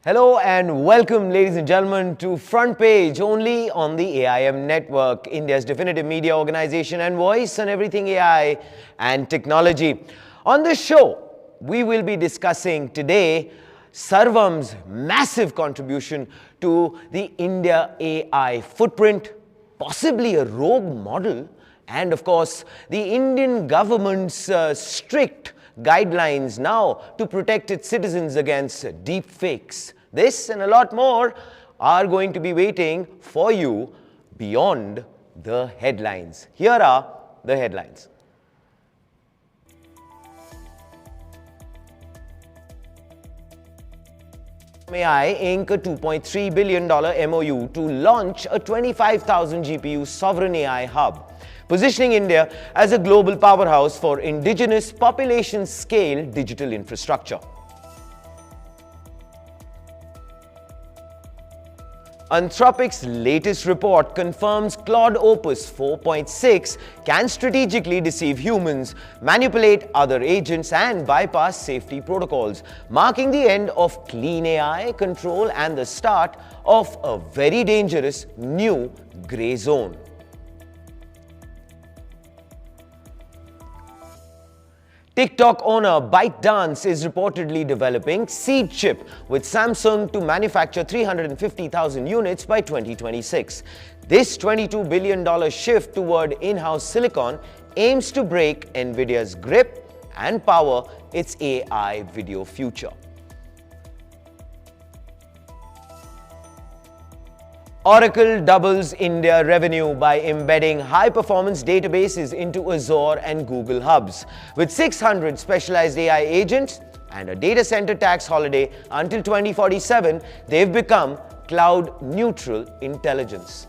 Hello and welcome, ladies and gentlemen, to Front Page, only on the AIM network, India's definitive media organization and voice on everything AI and technology. On this show, we will be discussing today Sarvam's massive contribution to the India AI footprint, possibly a rogue model, and of course, the Indian government's strict guidelines now to protect its citizens against deepfakes. This and a lot more are going to be waiting for you beyond the headlines. Here are the headlines. AI ink a $2.3 billion MOU to launch a 25,000 GPU sovereign AI hub, positioning India as a global powerhouse for indigenous population-scale digital infrastructure. Anthropic's latest report confirms Claude Opus 4.6 can strategically deceive humans, manipulate other agents, and bypass safety protocols, marking the end of clean AI control and the start of a very dangerous new grey zone. TikTok owner ByteDance is reportedly developing SeedChip with Samsung to manufacture 350,000 units by 2026. This $22 billion shift toward in-house silicon aims to break Nvidia's grip and power its AI video future. Oracle doubles India revenue by embedding high-performance databases into Azure and Google hubs. With 600 specialized AI agents and a data center tax holiday until 2047, they've become cloud-neutral intelligence.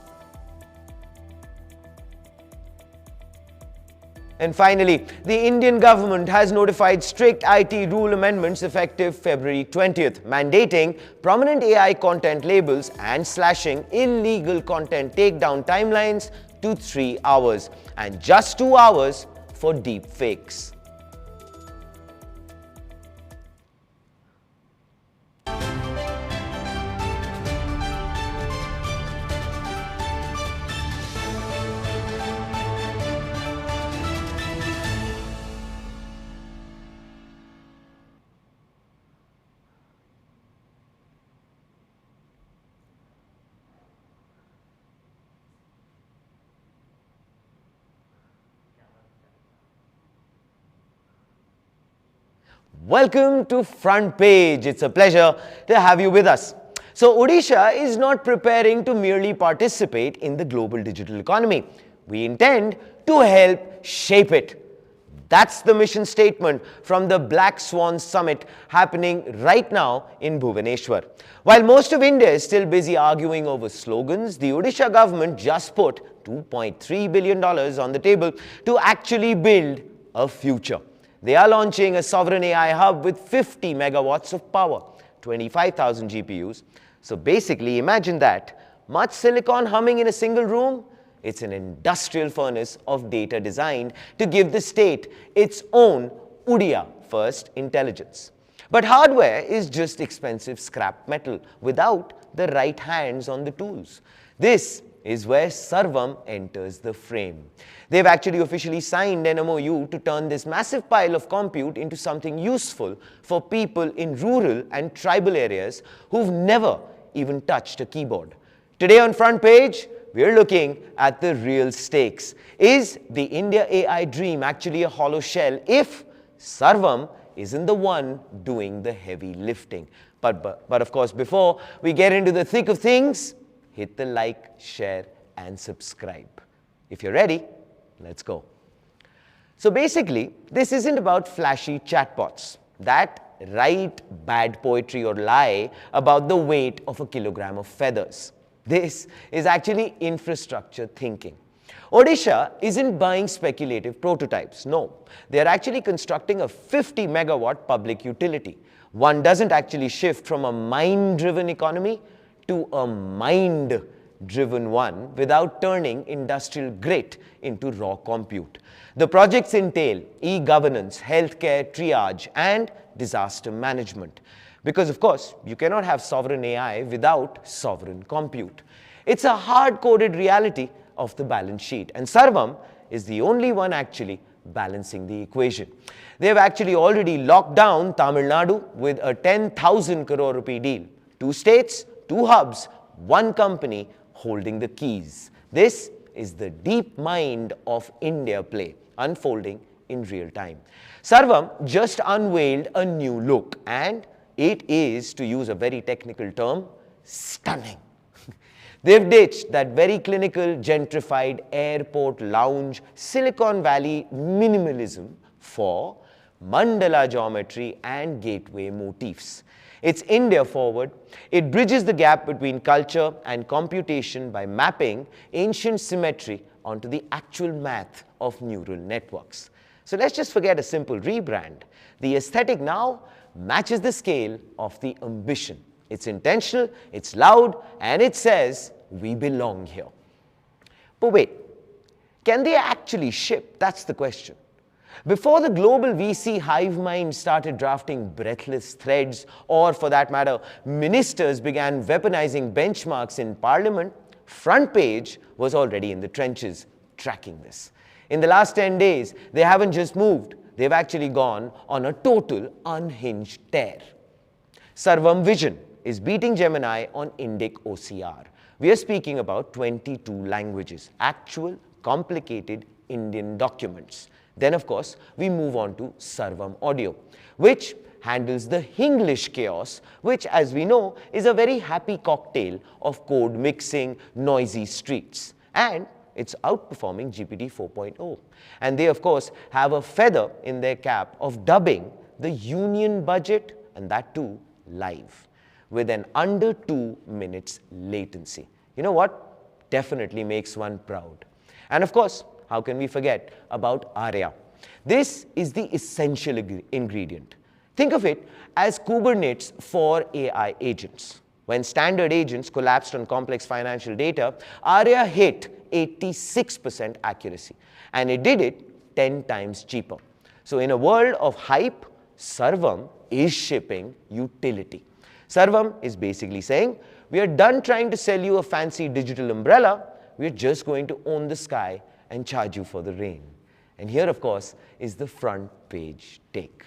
And finally, the Indian government has notified strict IT rule amendments effective February 20th, mandating prominent AI content labels and slashing illegal content takedown timelines to 3 hours and just 2 hours for deep fakes. Welcome to Front Page. It's a pleasure to have you with us. So Odisha is not preparing to merely participate in the global digital economy. We intend to help shape it. That's the mission statement from the Black Swan Summit happening right now in Bhubaneswar. While most of India is still busy arguing over slogans, the Odisha government just put $2.3 billion on the table to actually build a future. They are launching a sovereign AI hub with 50 megawatts of power, 25,000 GPUs. So basically, imagine that. Much silicon humming in a single room? It's an industrial furnace of data designed to give the state its own Odia-first intelligence. But hardware is just expensive scrap metal without the right hands on the tools. This is where Sarvam enters the frame. They've actually officially signed an MOU to turn this massive pile of compute into something useful for people in rural and tribal areas who've never even touched a keyboard. Today on Front Page, we're looking at the real stakes. Is the India AI dream actually a hollow shell if Sarvam isn't the one doing the heavy lifting? But of course, before we get into the thick of things, hit the like, share, and subscribe. If you're ready, let's go. So basically, this isn't about flashy chatbots that write bad poetry or lie about the weight of a kilogram of feathers. This is actually infrastructure thinking. Odisha isn't buying speculative prototypes. No, they're actually constructing a 50 megawatt public utility. One doesn't actually shift from a mind-driven economy to a mind-driven one without turning industrial grit into raw compute. The projects entail e-governance, healthcare triage, and disaster management. Because of course, you cannot have sovereign AI without sovereign compute. It's a hard-coded reality of the balance sheet, and Sarvam is the only one actually balancing the equation. They have actually already locked down Tamil Nadu with a 10,000 crore rupee deal. 2 states, 2 hubs, 1 company holding the keys. This is the deep mind of India play unfolding in real time. Sarvam just unveiled a new look, and it is, to use a very technical term, stunning. They've ditched that very clinical, gentrified airport lounge Silicon Valley minimalism for mandala geometry and gateway motifs. It's India forward. It bridges the gap between culture and computation by mapping ancient symmetry onto the actual math of neural networks. So let's just forget a simple rebrand. The aesthetic now matches the scale of the ambition. It's intentional, it's loud, and it says, we belong here. But wait, can they actually ship? That's the question. Before the global VC hive mind started drafting breathless threads, or for that matter, ministers began weaponizing benchmarks in parliament, Front Page was already in the trenches tracking this. In the last 10 days, they haven't just moved, they've actually gone on a total unhinged tear. Sarvam Vision is beating Gemini on Indic OCR. We are speaking about 22 languages, actual, complicated Indian documents. Then, of course, we move on to Sarvam Audio, which handles the Hinglish chaos, which, as we know, is a very happy cocktail of code mixing, noisy streets. And it's outperforming GPT 4.0. And they, of course, have a feather in their cap of dubbing the union budget, and that too live, with an under 2 minutes latency. You know what? Definitely makes one proud. And of course, how can we forget about Arya? This is the essential ingredient. Think of it as Kubernetes for AI agents. When standard agents collapsed on complex financial data, Arya hit 86% accuracy, and it did it 10 times cheaper. So in a world of hype, Sarvam is shipping utility. Sarvam is basically saying, we are done trying to sell you a fancy digital umbrella, we are just going to own the sky and charge you for the rain. And here, of course, is the front page take.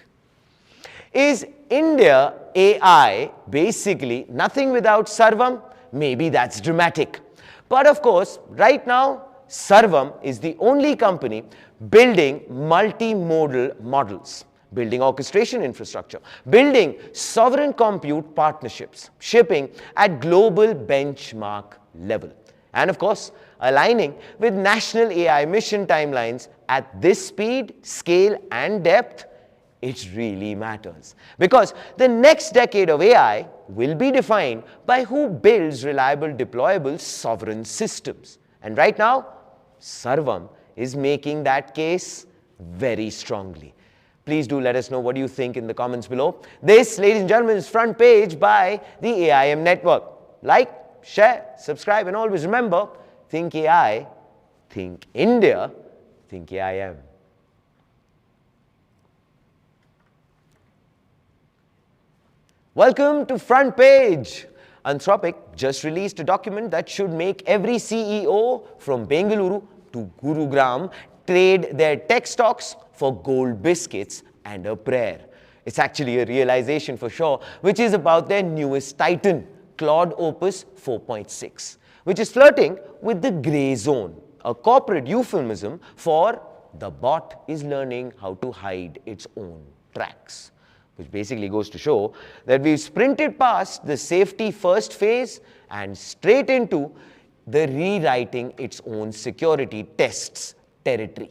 Is India AI basically nothing without Sarvam? Maybe that's dramatic. But of course, right now, Sarvam is the only company building multimodal models, building orchestration infrastructure, building sovereign compute partnerships, shipping at global benchmark level. And of course, aligning with national AI mission timelines at this speed, scale, and depth, it really matters. Because the next decade of AI will be defined by who builds reliable, deployable, sovereign systems. And right now, Sarvam is making that case very strongly. Please do let us know what you think in the comments below. This, ladies and gentlemen, is Front Page by the AIM Network. Like, share, subscribe, and always remember, think AI, think India, think AIM. Welcome to Front Page. Anthropic just released a document that should make every CEO from Bengaluru to Gurugram trade their tech stocks for gold biscuits and a prayer. It's actually a realization for sure, which is about their newest titan, Claude Opus 4.6, which is flirting with the gray zone, a corporate euphemism for the bot is learning how to hide its own tracks, which basically goes to show that we've sprinted past the safety first phase and straight into the rewriting its own security tests territory.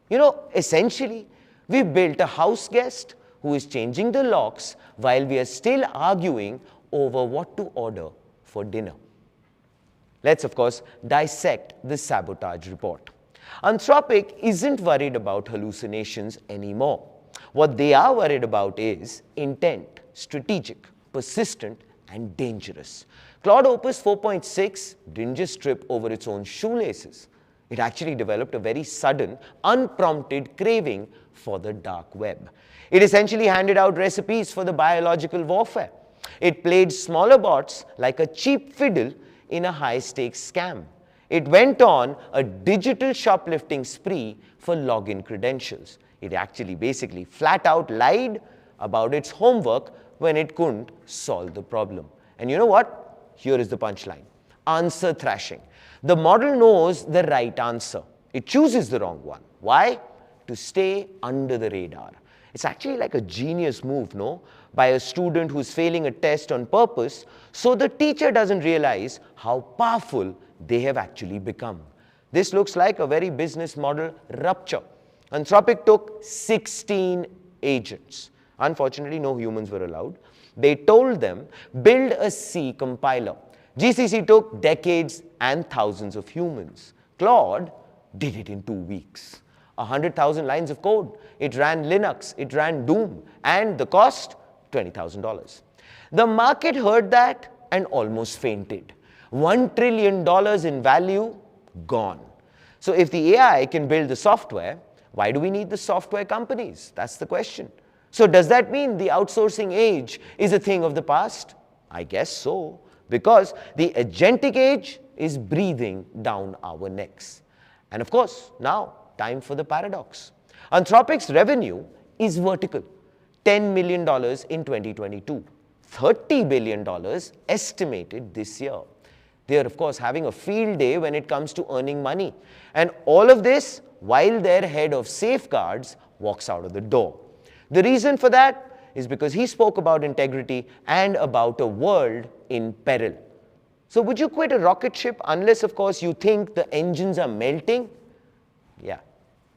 You know, essentially, we built a house guest who is changing the locks while we are still arguing over what to order for dinner. Let's, of course, dissect the Sabotage report. Anthropic isn't worried about hallucinations anymore. What they are worried about is intent, strategic, persistent, and dangerous. Claude Opus 4.6 didn't just trip over its own shoelaces. It actually developed a very sudden, unprompted craving for the dark web. It essentially handed out recipes for the biological warfare. It played smaller bots like a cheap fiddle in a high-stakes scam. It went on a digital shoplifting spree for login credentials. It actually basically flat out lied about its homework when it couldn't solve the problem. And you know what? Here is the punchline. Answer thrashing. The model knows the right answer. It chooses the wrong one. Why? To stay under the radar. It's actually like a genius move, no? By a student who's failing a test on purpose, so the teacher doesn't realize how powerful they have actually become. This looks like a very business model rupture. Anthropic took 16 agents. Unfortunately, no humans were allowed. They told them, build a C compiler. GCC took decades and thousands of humans. Claude did it in 2 weeks. 100,000 lines of code. It ran Linux, it ran Doom, and the cost, $20,000. The market heard that and almost fainted. $1 trillion in value, gone. So if the AI can build the software, why do we need the software companies? That's the question. So does that mean the outsourcing age is a thing of the past? I guess so, because the agentic age is breathing down our necks. And of course, now, time for the paradox. Anthropic's revenue is vertical, $10 million in 2022, $30 billion estimated this year. They are, of course, having a field day when it comes to earning money. And all of this while their head of safeguards walks out of the door. The reason for that is because he spoke about integrity and about a world in peril. So would you quit a rocket ship unless, of course, you think the engines are melting? Yeah,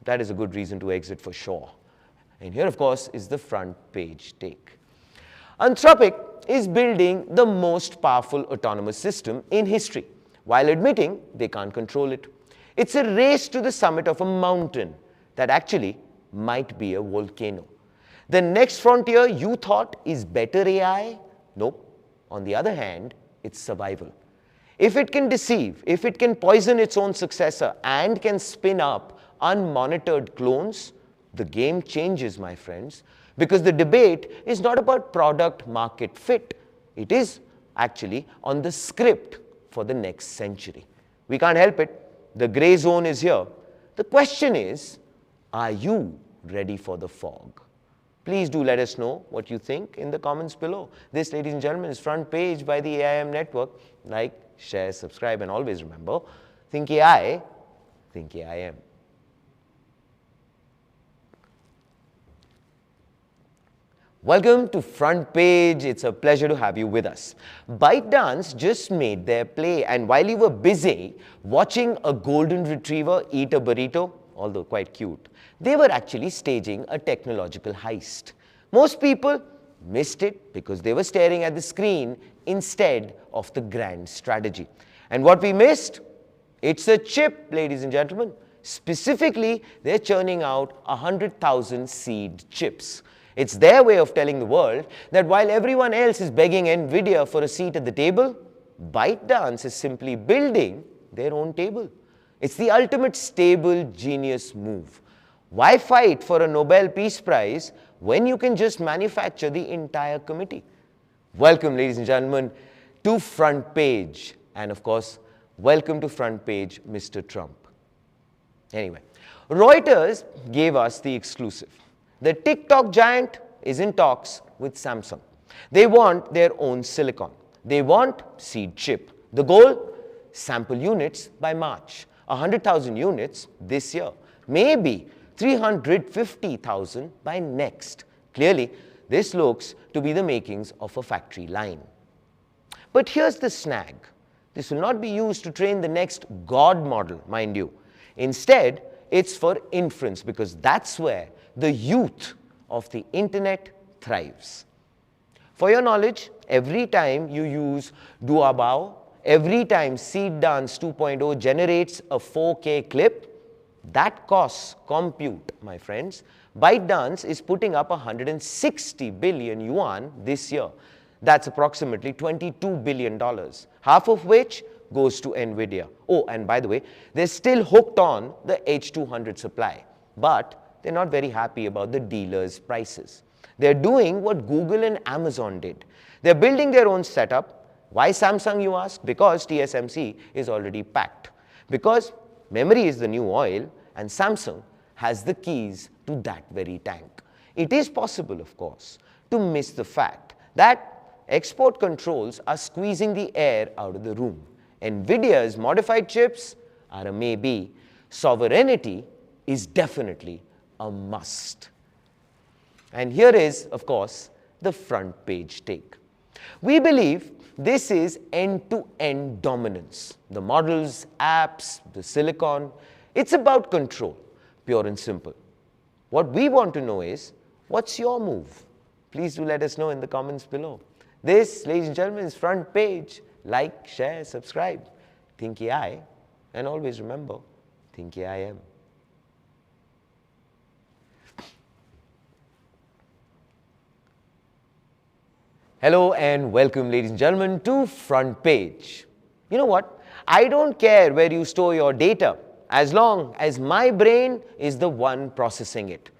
that is a good reason to exit for sure. And here, of course, is the front page take. Anthropic is building the most powerful autonomous system in history, while admitting they can't control it. It's a race to the summit of a mountain that actually might be a volcano. The next frontier you thought is better AI? Nope. On the other hand, it's survival. If it can deceive, if it can poison its own successor and can spin up unmonitored clones, the game changes, my friends, because the debate is not about product market fit. It is actually on the script for the next century. We can't help it. The gray zone is here. The question is, are you ready for the fog? Please do let us know what you think in the comments below. This, ladies and gentlemen, is Front Page by the AIM Network. Like, share, subscribe, and always remember, think AI, think AIM. Welcome to Front Page. It's a pleasure to have you with us. ByteDance just made their play, and while you were busy watching a golden retriever eat a burrito, although quite cute, they were actually staging a technological heist. Most people missed it because they were staring at the screen instead of the grand strategy. And what we missed? It's a chip, ladies and gentlemen. Specifically, they're churning out 100,000 seed chips. It's their way of telling the world that while everyone else is begging Nvidia for a seat at the table, ByteDance is simply building their own table. It's the ultimate stable genius move. Why fight for a Nobel Peace Prize when you can just manufacture the entire committee? Welcome, ladies and gentlemen, to Front Page. And of course, welcome to Front Page, Mr. Trump. Anyway, Reuters gave us the exclusive. The TikTok giant is in talks with Samsung. They want their own silicon. They want SeedChip. The goal? Sample units by March. 100,000 units this year. Maybe 350,000 by next. Clearly, this looks to be the makings of a factory line. But here's the snag. This will not be used to train the next God model, mind you. Instead, it's for inference, because that's where the youth of the internet thrives. For your knowledge, every time you use Duabao, every time SeedDance 2.0 generates a 4K clip, that costs compute, my friends. ByteDance is putting up 160 billion yuan this year. That's approximately $22 billion, half of which goes to Nvidia. Oh, and by the way, they're still hooked on the H200 supply, but they're not very happy about the dealers' prices. They're doing what Google and Amazon did. They're building their own setup. Why Samsung, you ask? Because TSMC is already packed. Because memory is the new oil, and Samsung has the keys to that very tank. It is possible, of course, to miss the fact that export controls are squeezing the air out of the room. Nvidia's modified chips are a maybe. Sovereignty is definitely a must. And here is, of course, the front page take. We believe this is end-to-end dominance. The models, apps, the silicon, it's about control, pure and simple. What we want to know is, what's your move? Please do let us know in the comments below. This, ladies and gentlemen, is Front Page. Like, share, subscribe. Think AI, and always remember, think AI. Hello and welcome, ladies and gentlemen, to Front Page. You know what? I don't care where you store your data, as long as my brain is the one processing it.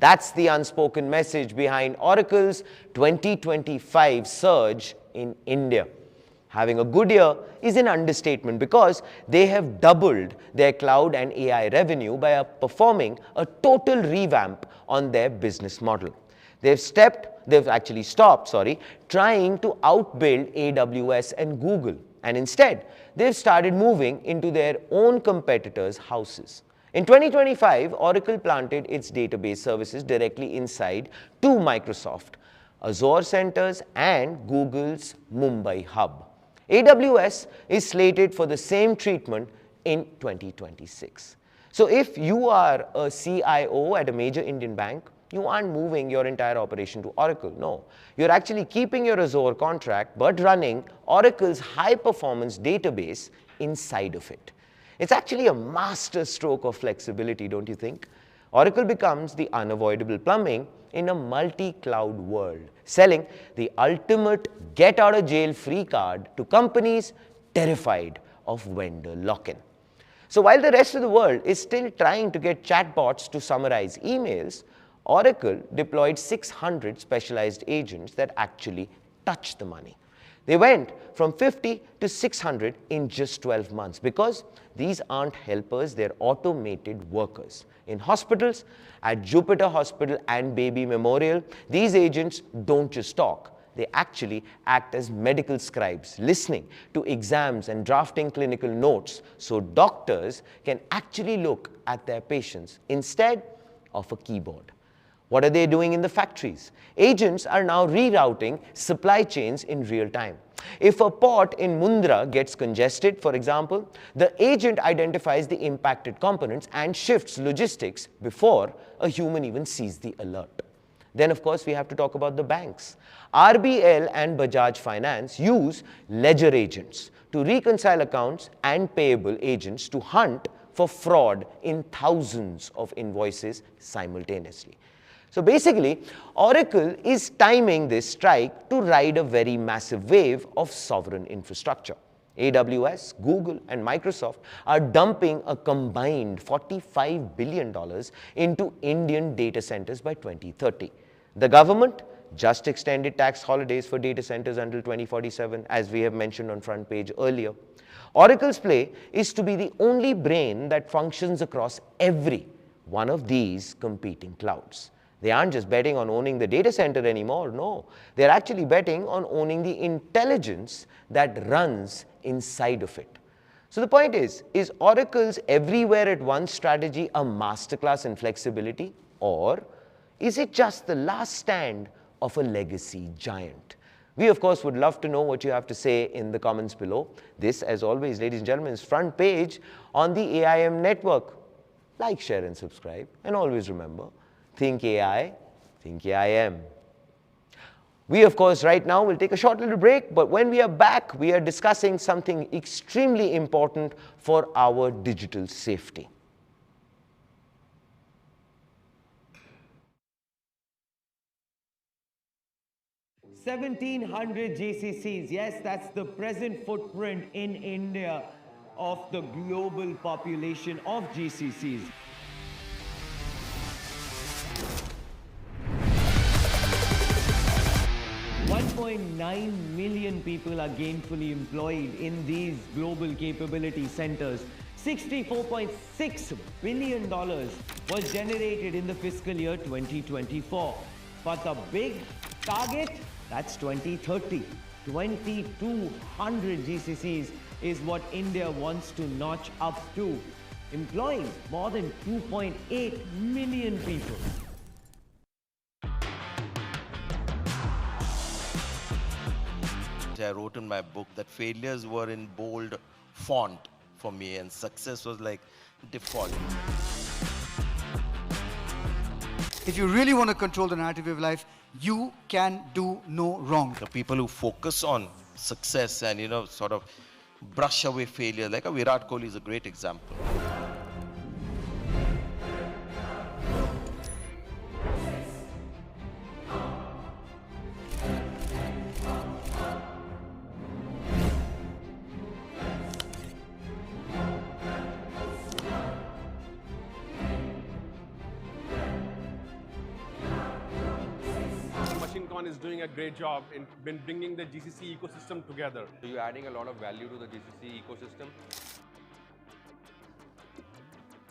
That's the unspoken message behind Oracle's 2025 surge in India. Having a good year is an understatement because they have doubled their cloud and AI revenue by performing a total revamp on their business model. They've actually stopped trying to outbuild AWS and Google, and instead they've started moving into their own competitors' houses. In 2025, Oracle planted its database services directly inside two Microsoft Azure centers and Google's Mumbai hub. AWS is slated for the same treatment in 2026. So if you are a CIO at a major Indian bank, you aren't moving your entire operation to Oracle. No, you're actually keeping your Azure contract but running Oracle's high-performance database inside of it. It's actually a master stroke of flexibility, don't you think? Oracle becomes the unavoidable plumbing in a multi-cloud world, selling the ultimate get-out-of-jail-free card to companies terrified of vendor lock-in. So while the rest of the world is still trying to get chatbots to summarize emails, Oracle deployed 600 specialized agents that actually touch the money. They went from 50 to 600 in just 12 months because these aren't helpers, they're automated workers. In hospitals, at Jupiter Hospital and Baby Memorial, these agents don't just talk. They actually act as medical scribes, listening to exams and drafting clinical notes so doctors can actually look at their patients instead of a keyboard. What are they doing in the factories? Agents are now rerouting supply chains in real time. If a port in Mundra gets congested, for example, the agent identifies the impacted components and shifts logistics before a human even sees the alert. Then, of course, we have to talk about the banks. RBL and Bajaj Finance use ledger agents to reconcile accounts and payable agents to hunt for fraud in thousands of invoices simultaneously. So basically, Oracle is timing this strike to ride a very massive wave of sovereign infrastructure. AWS, Google, and Microsoft are dumping a combined $45 billion into Indian data centers by 2030. The government just extended tax holidays for data centers until 2047, as we have mentioned on Front Page earlier. Oracle's play is to be the only brain that functions across every one of these competing clouds. They aren't just betting on owning the data center anymore, no. They're actually betting on owning the intelligence that runs inside of it. So the point is Oracle's everywhere at once strategy a masterclass in flexibility, or is it just the last stand of a legacy giant? We, of course, would love to know what you have to say in the comments below. This, as always, ladies and gentlemen, is Front Page on the AIM network. Like, share, and subscribe. And always remember, think AI, think AIM. We, of course, right now will take a short little break, but when we are back, we are discussing something extremely important for our digital safety. 1,700 GCCs. Yes, that's the present footprint in India of the global population of GCCs. 2.9 million people are gainfully employed in these global capability centers. $64.6 billion was generated in the fiscal year 2024. But the big target, that's 2030. 2,200 GCCs is what India wants to notch up to, employing more than 2.8 million people. I wrote in my book that failures were in bold font for me and success was like default. If you really want to control the narrative of life, you can do no wrong. The people who focus on success and, sort of brush away failure, like a Virat Kohli is a great example. Is doing a great job in bringing the GCC ecosystem together. So you're adding a lot of value to the GCC ecosystem.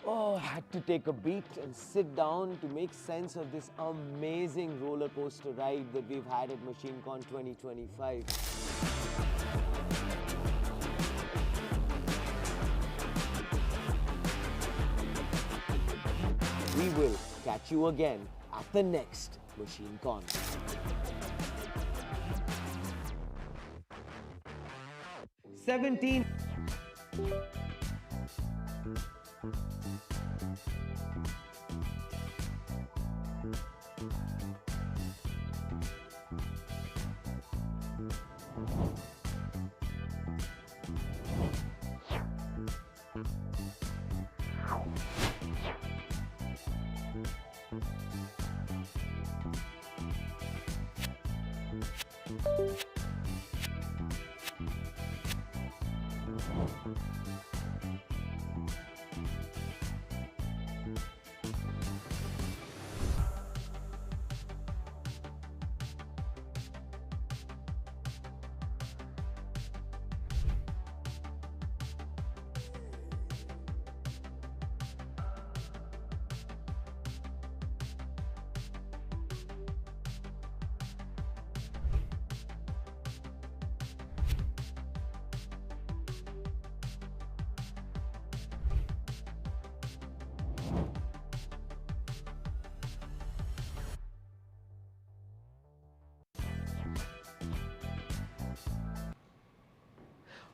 Oh, I had to take a beat and sit down to make sense of this amazing roller coaster ride that we've had at MachineCon 2025. We will catch you again at the next MachineCon. 17.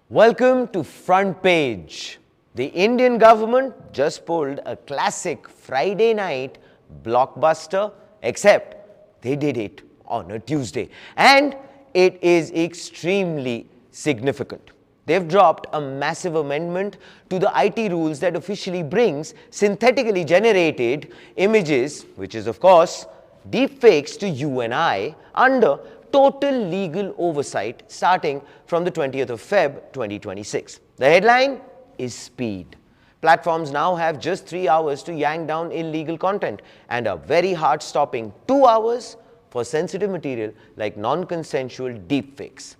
Welcome to Front Page. The Indian government just pulled a classic Friday night blockbuster, except they did it on a Tuesday. And it is extremely significant. They've dropped a massive amendment to the IT rules that officially brings synthetically generated images, which is of course deepfakes, to you and I under total legal oversight starting from the 20th of Feb 2026. The headline is speed. Platforms now have just 3 hours to yank down illegal content and a very hard-stopping 2 hours for sensitive material like non-consensual deepfakes.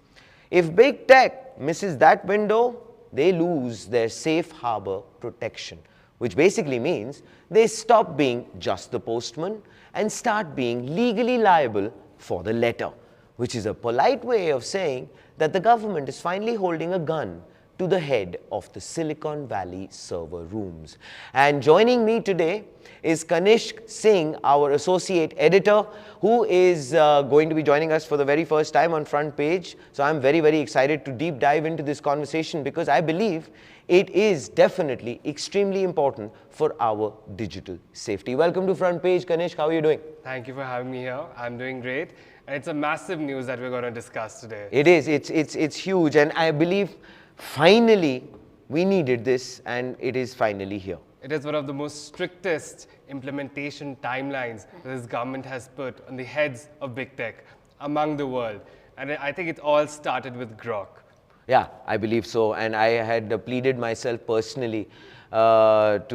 If big tech misses that window, they lose their safe harbor protection, which basically means they stop being just the postman and start being legally liable for the letter, which is a polite way of saying that the government is finally holding a gun to the head of the Silicon Valley server rooms. And joining me today is Kanishk Singh, our associate editor, who is going to be joining us for the very first time on Front Page. So I'm very, very excited to deep dive into this conversation because I believe it is definitely extremely important for our digital safety. Welcome to Front Page, Kanishk. How are you doing? Thank you for having me here. I'm doing great. And it's a massive news that we're going to discuss today. It is. It's huge. And I believe finally we needed this, and it is finally here. It is one of the most strictest implementation timelines that this government has put on the heads of big tech among the world. And I think it all started with Grok. Yeah, I believe so. And I had pleaded myself personally to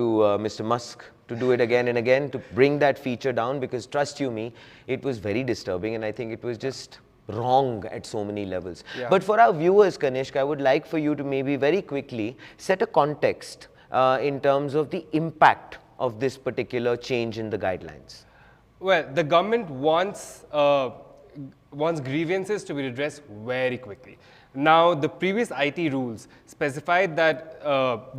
Mr. Musk to do it again and again, to bring that feature down, because trust you me, it was very disturbing, and I think it was just wrong at so many levels. Yeah. But for our viewers, Kanishk, I would like for you to maybe very quickly set a context in terms of the impact of this particular change in the guidelines. Well, the government wants grievances to be redressed very quickly. Now, the previous IT rules specified that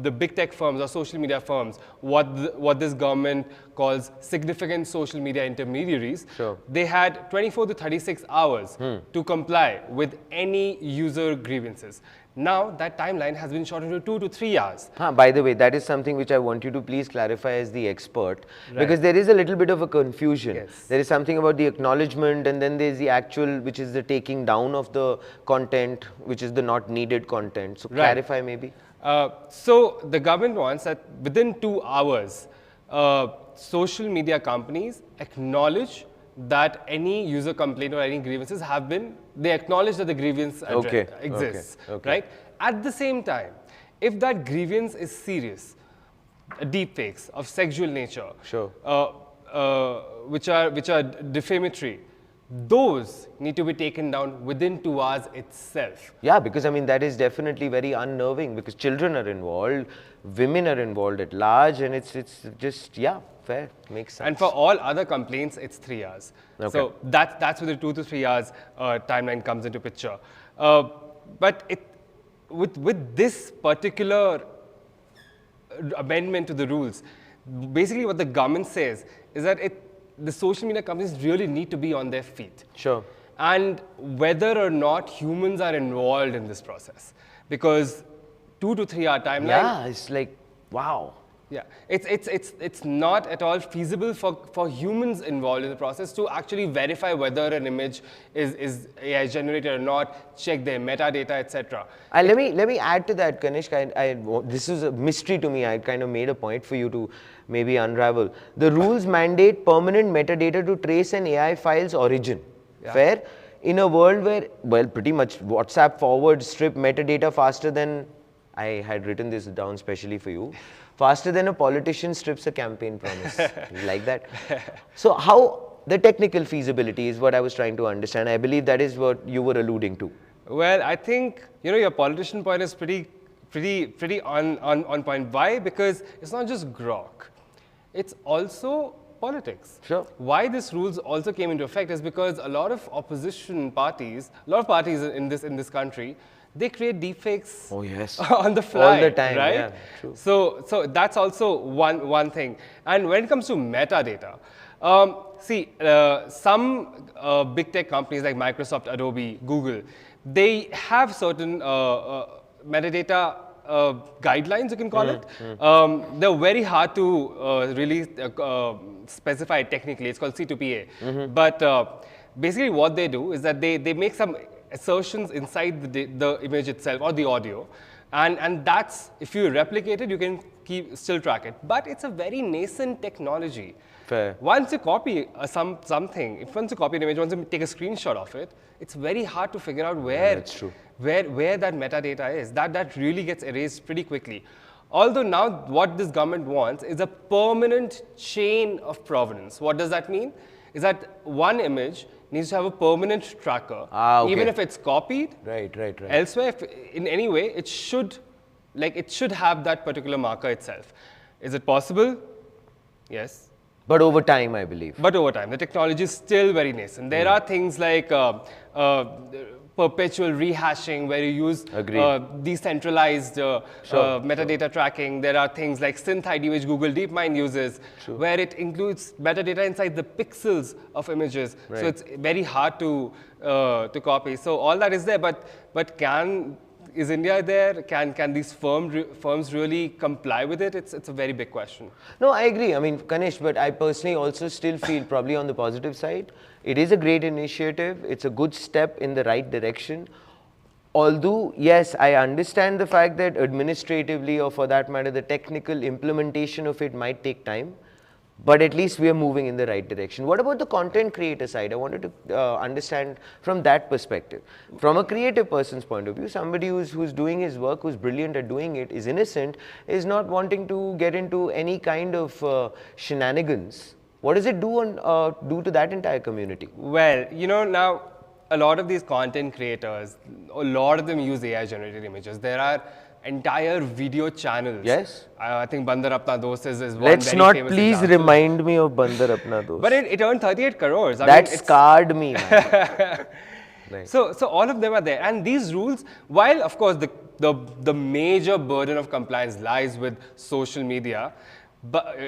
the big tech firms or social media firms, what this government calls significant social media intermediaries, Sure. they had 24 to 36 hours to comply with any user grievances. Now, that timeline has been shortened to 2 to 3 hours. By the way, that is something which I want you to please clarify as the expert, because there is a little bit of a confusion. Yes. There is something about the acknowledgement, and then there is the actual, which is the taking down of the content, which is the not needed content. So clarify maybe. So the government wants that within 2 hours, social media companies acknowledge that any user complaint or any grievances have been, they acknowledge that the grievance exists, right? At the same time, if that grievance is serious, deepfakes of sexual nature, Sure. which are defamatory, those need to be taken down within 2 hours itself. Yeah, because I mean, that is definitely very unnerving, because children are involved, women are involved at large, and it's just, yeah, fair, makes sense. And for all other complaints, it's 3 hours. Okay. So that's where the 2 to 3 hours timeline comes into picture. But with this particular amendment to the rules, basically what the government says is that the social media companies really need to be on their feet. Sure. And whether or not humans are involved in this process, because 2 to 3 hour timeline. Yeah, it's like, wow. Yeah, it's not at all feasible for humans involved in the process to actually verify whether an image is AI generated or not, check their metadata, etc. Let me add to that, Kanishk. This is a mystery to me. I kind of made a point for you to maybe unravel. The rules mandate permanent metadata to trace an AI file's origin. Yeah. Fair? In a world where, well, pretty much WhatsApp forward strip metadata faster than, I had written this down specially for you, faster than a politician strips a campaign promise. You like that? So how the technical feasibility is what I was trying to understand. I believe that is what you were alluding to. Well, I think, your politician point is pretty on point. Why? Because it's not just grok. It's also politics. Sure. Why this rules also came into effect is because a lot of opposition parties, in this country, they create deepfakes Oh, yes. on the fly, All the time, right? yeah, true. So that's also one thing. And when it comes to metadata, some big tech companies like Microsoft, Adobe, Google, they have certain metadata guidelines, you can call it. They're very hard to really specify technically. It's called C2PA. But basically what they do is that they make some assertions inside the image itself or the audio, and that's, if you replicate it, you can still track it. But it's a very nascent technology. Fair. Once you copy something, once you copy an image, once you take a screenshot of it, it's very hard to figure out where that's true. where that metadata is. That really gets erased pretty quickly. Although now what this government wants is a permanent chain of provenance. What does that mean? Is that one image needs to have a permanent tracker, Okay. even if it's copied. Right. Elsewhere, if in any way, it should have that particular marker itself. Is it possible? Yes. But over time, I believe. But over time, the technology is still very nascent. There are things like perpetual rehashing, where you use decentralized metadata tracking. There are things like SynthID, which Google DeepMind uses, where it includes metadata inside the pixels of images. Right. So it's very hard to copy. So all that is there, but is India there? Can these firms really comply with it? It's a very big question. No, I agree. I mean, Kanish, but I personally also still feel, probably on the positive side, it is a great initiative. It's a good step in the right direction. Although, yes, I understand the fact that administratively, or for that matter, the technical implementation of it might take time. But at least we are moving in the right direction. What about the content creator side? I wanted to understand from that perspective. From a creative person's point of view, somebody who's doing his work, who's brilliant at doing it, is innocent, is not wanting to get into any kind of shenanigans. What does it do to that entire community? Well, now a lot of these content creators, a lot of them use AI-generated images. There are entire video channels. Yes. I think Bandar Apna Dost is one Let's very not famous please example. remind me of Bandar Apna Dost. But it earned 38 crores. I That mean, scarred me, man. Right. So all of them are there. And these rules, while of course the major burden of compliance lies with social media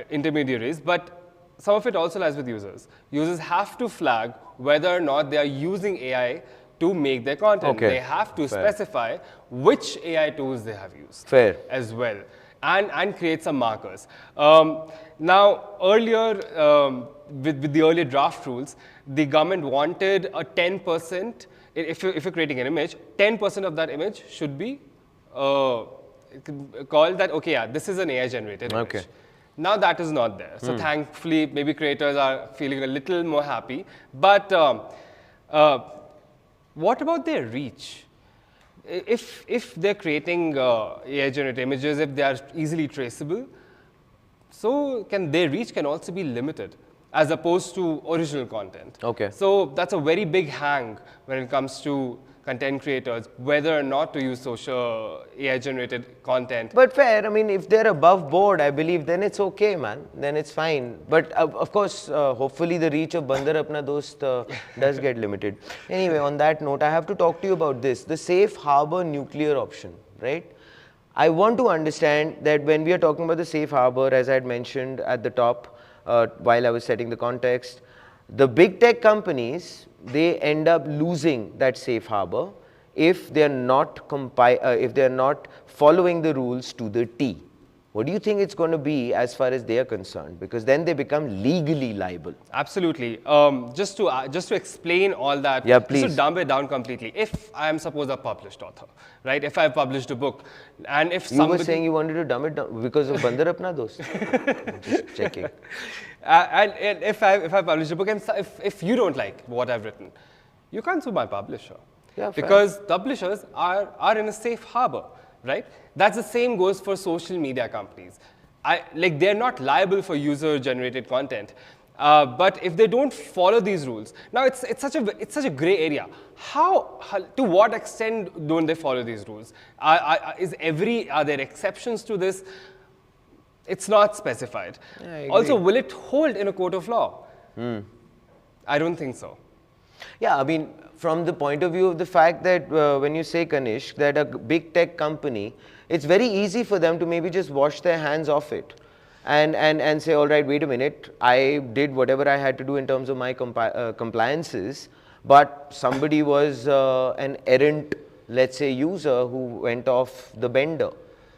intermediaries, but some of it also lies with users. Users have to flag whether or not they are using AI to make their content. Okay. They have to Fair. specify which AI tools they have used. Fair. As well, and create some markers. Now, earlier, with the earlier draft rules, the government wanted a 10%, if you're creating an image, 10% of that image should be called that, okay, yeah, this is an AI-generated image. Okay. Now that is not there. So thankfully, maybe creators are feeling a little more happy. But what about their reach? If they're creating AI-generated images, if they are easily traceable, so their reach can also be limited as opposed to original content. Okay. So that's a very big hang when it comes to content creators, whether or not to use social AI-generated content. But fair, I mean, if they're above board, I believe, then it's okay, man. Then it's fine. But of course, hopefully the reach of Bandar Apna Dost does get limited. Anyway, on that note, I have to talk to you about this, the safe harbor nuclear option, right? I want to understand that when we are talking about the safe harbor, as I had mentioned at the top while I was setting the context, the big tech companies, they end up losing that safe harbor if they are not following the rules to the T. What do you think it's going to be as far as they are concerned? Because then they become legally liable. Absolutely. Just to explain all that, yeah, just please. to dumb it down completely. If I am suppose a published author, right? If I published a book, and if you were saying you wanted to dumb it down because of Bandar Apna Dost. I'm just checking. And if I publish a book, and if you don't like what I've written, you can't sue my publisher. Yeah, fair. Because publishers are in a safe harbor, right? That's the same goes for social media companies. They're not liable for user-generated content. But if they don't follow these rules, now it's such a gray area. How to what extent don't they follow these rules? Are there exceptions to this? It's not specified. Yeah, also, will it hold in a court of law? I don't think so. Yeah, I mean, from the point of view of the fact that when you say, Kanishk, that a big tech company, it's very easy for them to maybe just wash their hands off it and say, all right, wait a minute, I did whatever I had to do in terms of my compliances, but somebody was an errant, let's say, user who went off the bender.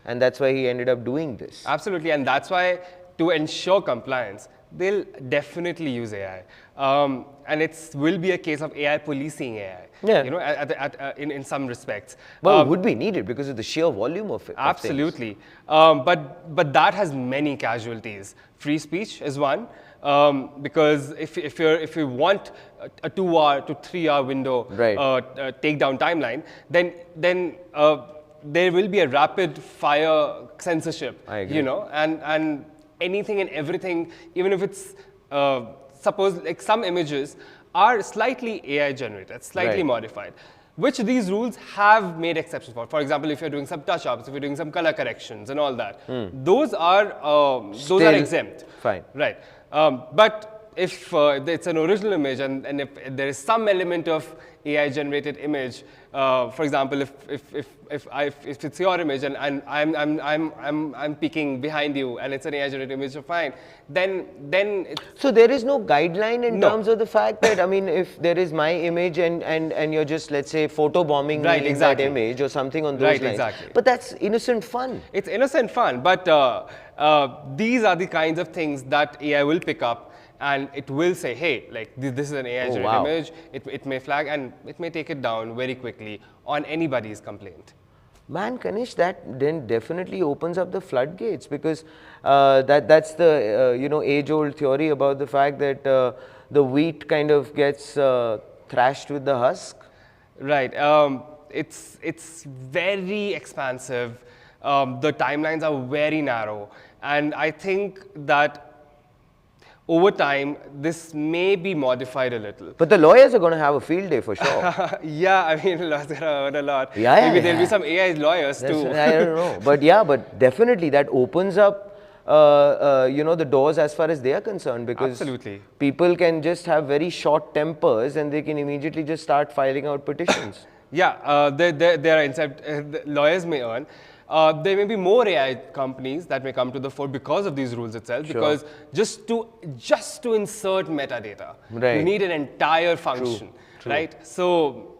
And that's why he ended up doing this. Absolutely, and that's why to ensure compliance, they'll definitely use AI. And it will be a case of AI policing AI, yeah. You know, in some respects. Well, it would be needed because of the sheer volume of it. Absolutely. But that has many casualties. Free speech is one. Because if you want a 2-hour to 3-hour window right. Takedown timeline, then there will be a rapid fire censorship. I agree. You know, and anything and everything, even if it's suppose like some images are slightly AI generated, slightly right. modified, which these rules have made exceptions for. For example, if you're doing some touch-ups, if you're doing some color corrections and all that, those are exempt. Fine. Right. But if it's an original image and if there is some element of AI generated image, for example, if it's your image and I'm peeking behind you and it's an AI generated image, fine. Then it's so there is no guideline in terms of the fact that, I mean, if there is my image and you're just, let's say, photobombing right, me in exactly. that image or something on those right, lines. Exactly. But that's innocent fun. It's innocent fun, but these are the kinds of things that AI will pick up and it will say, hey, like this is an AI generated image, it may flag and it may take it down very quickly on anybody's complaint. Man, Kanish, that then definitely opens up the floodgates because that's the age-old theory about the fact that the wheat kind of gets thrashed with the husk. Right. It's very expansive. The timelines are very narrow, and I think that over time, this may be modified a little. But the lawyers are going to have a field day for sure. Yeah, I mean, lawyers are gonna earn a lot. Yeah, Maybe there'll be yeah. some AI lawyers too. I don't know. But yeah, but definitely that opens up, the doors as far as they are concerned, because Absolutely. people can just have very short tempers and they can immediately just start filing out petitions. Yeah, there are lawyers may earn. There may be more AI companies that may come to the fore because of these rules itself. Sure. Because just to insert metadata, Right. you need an entire function, True. right? So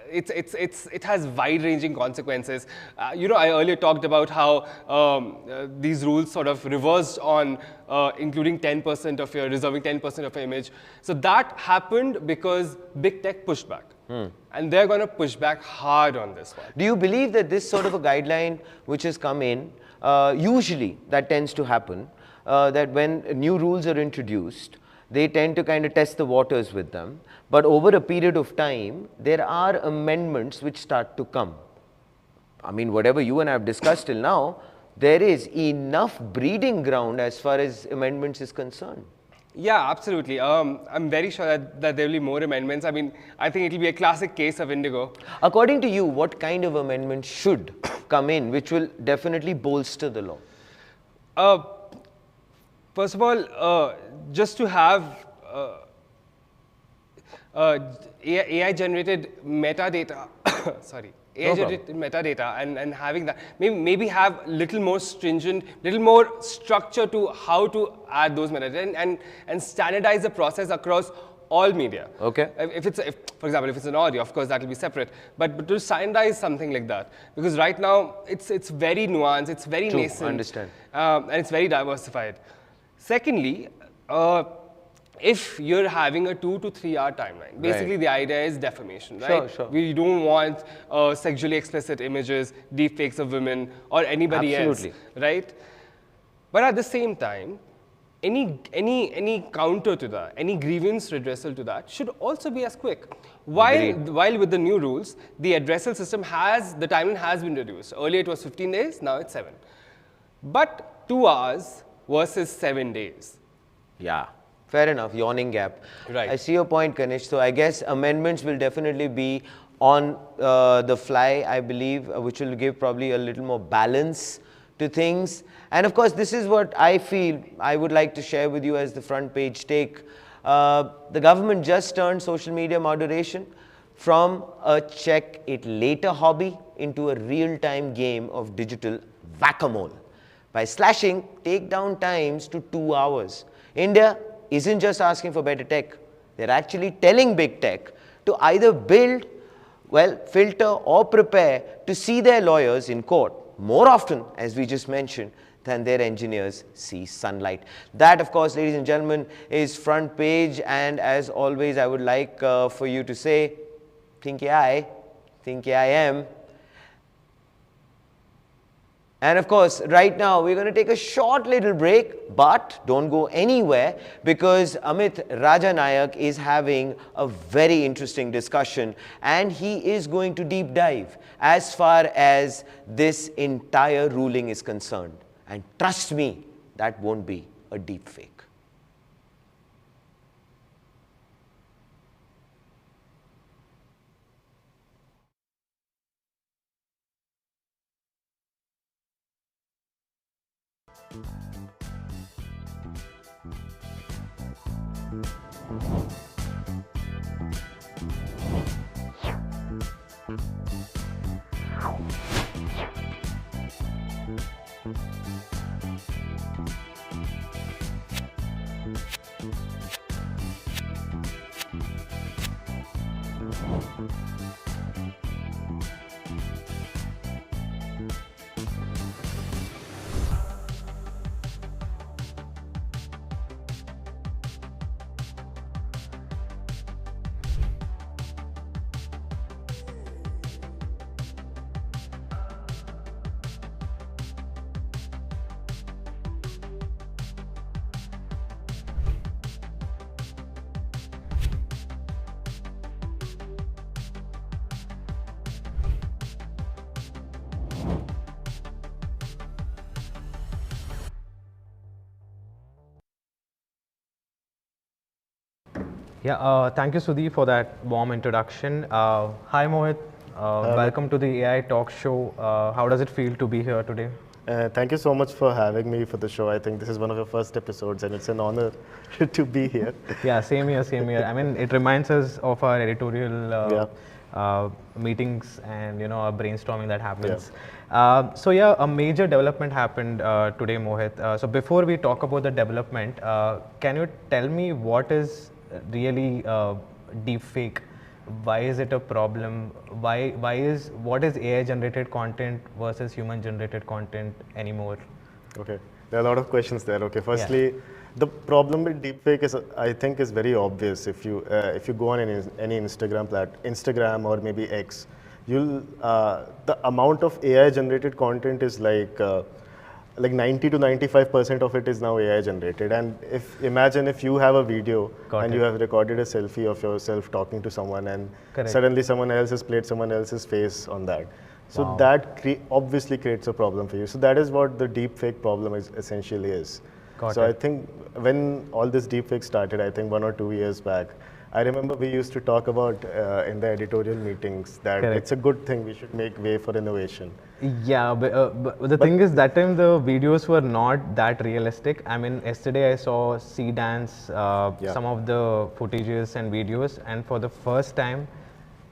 it has wide-ranging consequences. I earlier talked about how these rules sort of reversed on including 10% of reserving 10% of your image. So that happened because big tech pushed back. And they're going to push back hard on this one. Do you believe that this sort of a guideline which has come in, usually that tends to happen, that when new rules are introduced, they tend to kind of test the waters with them, but over a period of time, there are amendments which start to come. I mean, whatever you and I have discussed till now, there is enough breeding ground as far as amendments is concerned. Yeah, absolutely. I'm very sure that there will be more amendments. I mean, I think it will be a classic case of Indigo. According to you, what kind of amendments should come in, which will definitely bolster the law? First of all, just to have AI-generated metadata, sorry, AI-generated metadata, and having that, maybe have little more stringent, little more structure to how to add those metadata, and standardize the process across all media. Okay. For example, if it's an audio, of course that will be separate. But to standardize something like that, because right now it's very nuanced, it's very True, nascent, understand. And it's very diversified. Secondly, if you're having a 2 to 3 hour timeline, basically Right. the idea is defamation, right? Sure. We don't want sexually explicit images, deepfakes of women, or anybody Absolutely. else, right? But at the same time, any counter to that, any grievance redressal to that should also be as quick. While with the new rules, the addressal system the timeline has been reduced. Earlier it was 15 days, now it's 7. But 2 hours versus 7 days. Yeah, fair enough, yawning gap. Right. I see your point, Kanish. So I guess amendments will definitely be on the fly, I believe, which will give probably a little more balance to things. And of course, this is what I feel I would like to share with you as the front page take. The government just turned social media moderation from a check it later hobby into a real-time game of digital whack-a-mole by slashing takedown times to 2 hours. India isn't just asking for better tech. They're actually telling big tech to either build, filter or prepare to see their lawyers in court more often, as we just mentioned, than their engineers see sunlight. That, of course, ladies and gentlemen, is front page. And as always, I would like for you to say, think I am. And of course, right now, we're going to take a short little break, but don't go anywhere, because Amit Rajanayak is having a very interesting discussion, and he is going to deep dive as far as this entire ruling is concerned. And trust me, that won't be a deep fake. Yeah, thank you, Sudhi, for that warm introduction. Hi, Mohit. Welcome to the AI Talk Show. How does it feel to be here today? Thank you so much for having me for the show. I think this is one of your first episodes, and it's an honor to be here. Yeah, same here, same here. I mean, it reminds us of our editorial meetings and our brainstorming that happens. So yeah, a major development happened today, Mohit. So before we talk about the development, can you tell me what is really deepfake? Why is it a problem? What is AI generated content versus human generated content anymore? Okay, there are a lot of questions there. Okay, firstly, the problem with deepfake is, I think, is very obvious. If you go on any Instagram or maybe X, you'll the amount of AI generated content is like 90 to 95% of it is now AI generated. And imagine if you have a video and you have recorded a selfie of yourself talking to someone, and suddenly someone else has played someone else's face on that. So that obviously creates a problem for you. So that is what the deepfake problem essentially is. I think when all this deepfake started, I think 1 or 2 years back, I remember we used to talk about in the editorial meetings that it's a good thing, we should make way for innovation. Yeah, but the thing is, that time the videos were not that realistic. I mean, yesterday I saw Dance, some of the footages and videos, and for the first time,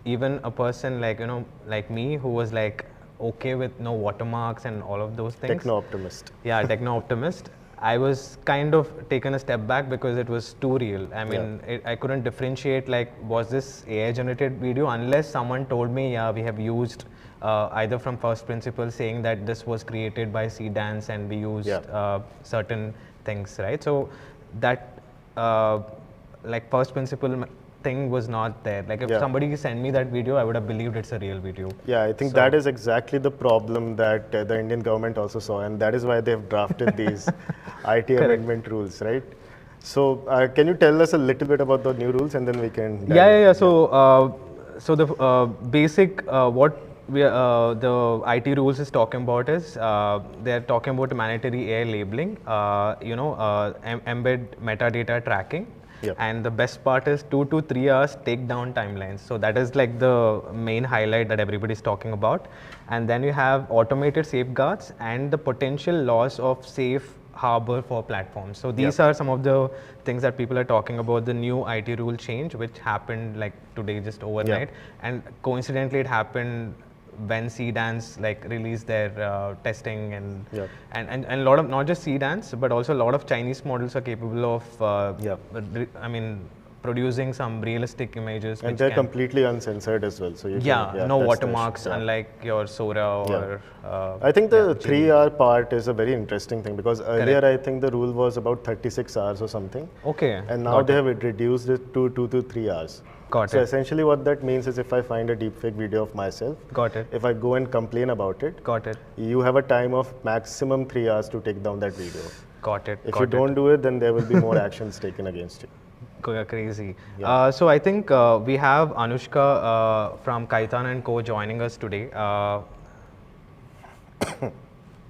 even a person like me, who was like okay with no watermarks and all of those things. Techno-optimist. Yeah, techno-optimist. I was kind of taken a step back because it was too real. I mean, I couldn't differentiate, like, was this AI generated video, unless someone told me, yeah, we have used either from first principles, saying that this was created by Dance and we used certain things, right? So that like first principle thing was not there. Like if somebody sent me that video, I would have believed it's a real video. Yeah, I think that is exactly the problem that the Indian government also saw, and that is why they've drafted these IT amendment rules, right? So can you tell us a little bit about the new rules, and then we can... So the basic what the IT rules is talking about is they're talking about mandatory AI labeling, embed metadata tracking. And the best part is 2 to 3 hours takedown timelines. So that is like the main highlight that everybody is talking about. And then you have automated safeguards and the potential loss of safe harbor for platforms. So these are some of the things that people are talking about, the new IT rule change, which happened like today, just overnight. And coincidentally, it happened when Dance like released their testing and a lot of, not just Dance, but also a lot of Chinese models are capable of I mean, producing some realistic images, and they're completely uncensored as well. So you can, no watermarks, unlike your Sora or I think the 3-hour part is a very interesting thing, because earlier I think the rule was about 36 hours or something. And now they have reduced it to 2 to 3 hours. So essentially what that means is, if I find a deepfake video of myself, if I go and complain about it, you have a time of maximum 3 hours to take down that video. If you don't do it, then there will be more actions taken against you. Crazy. So I think we have Anushka from Kaitan & Co joining us today.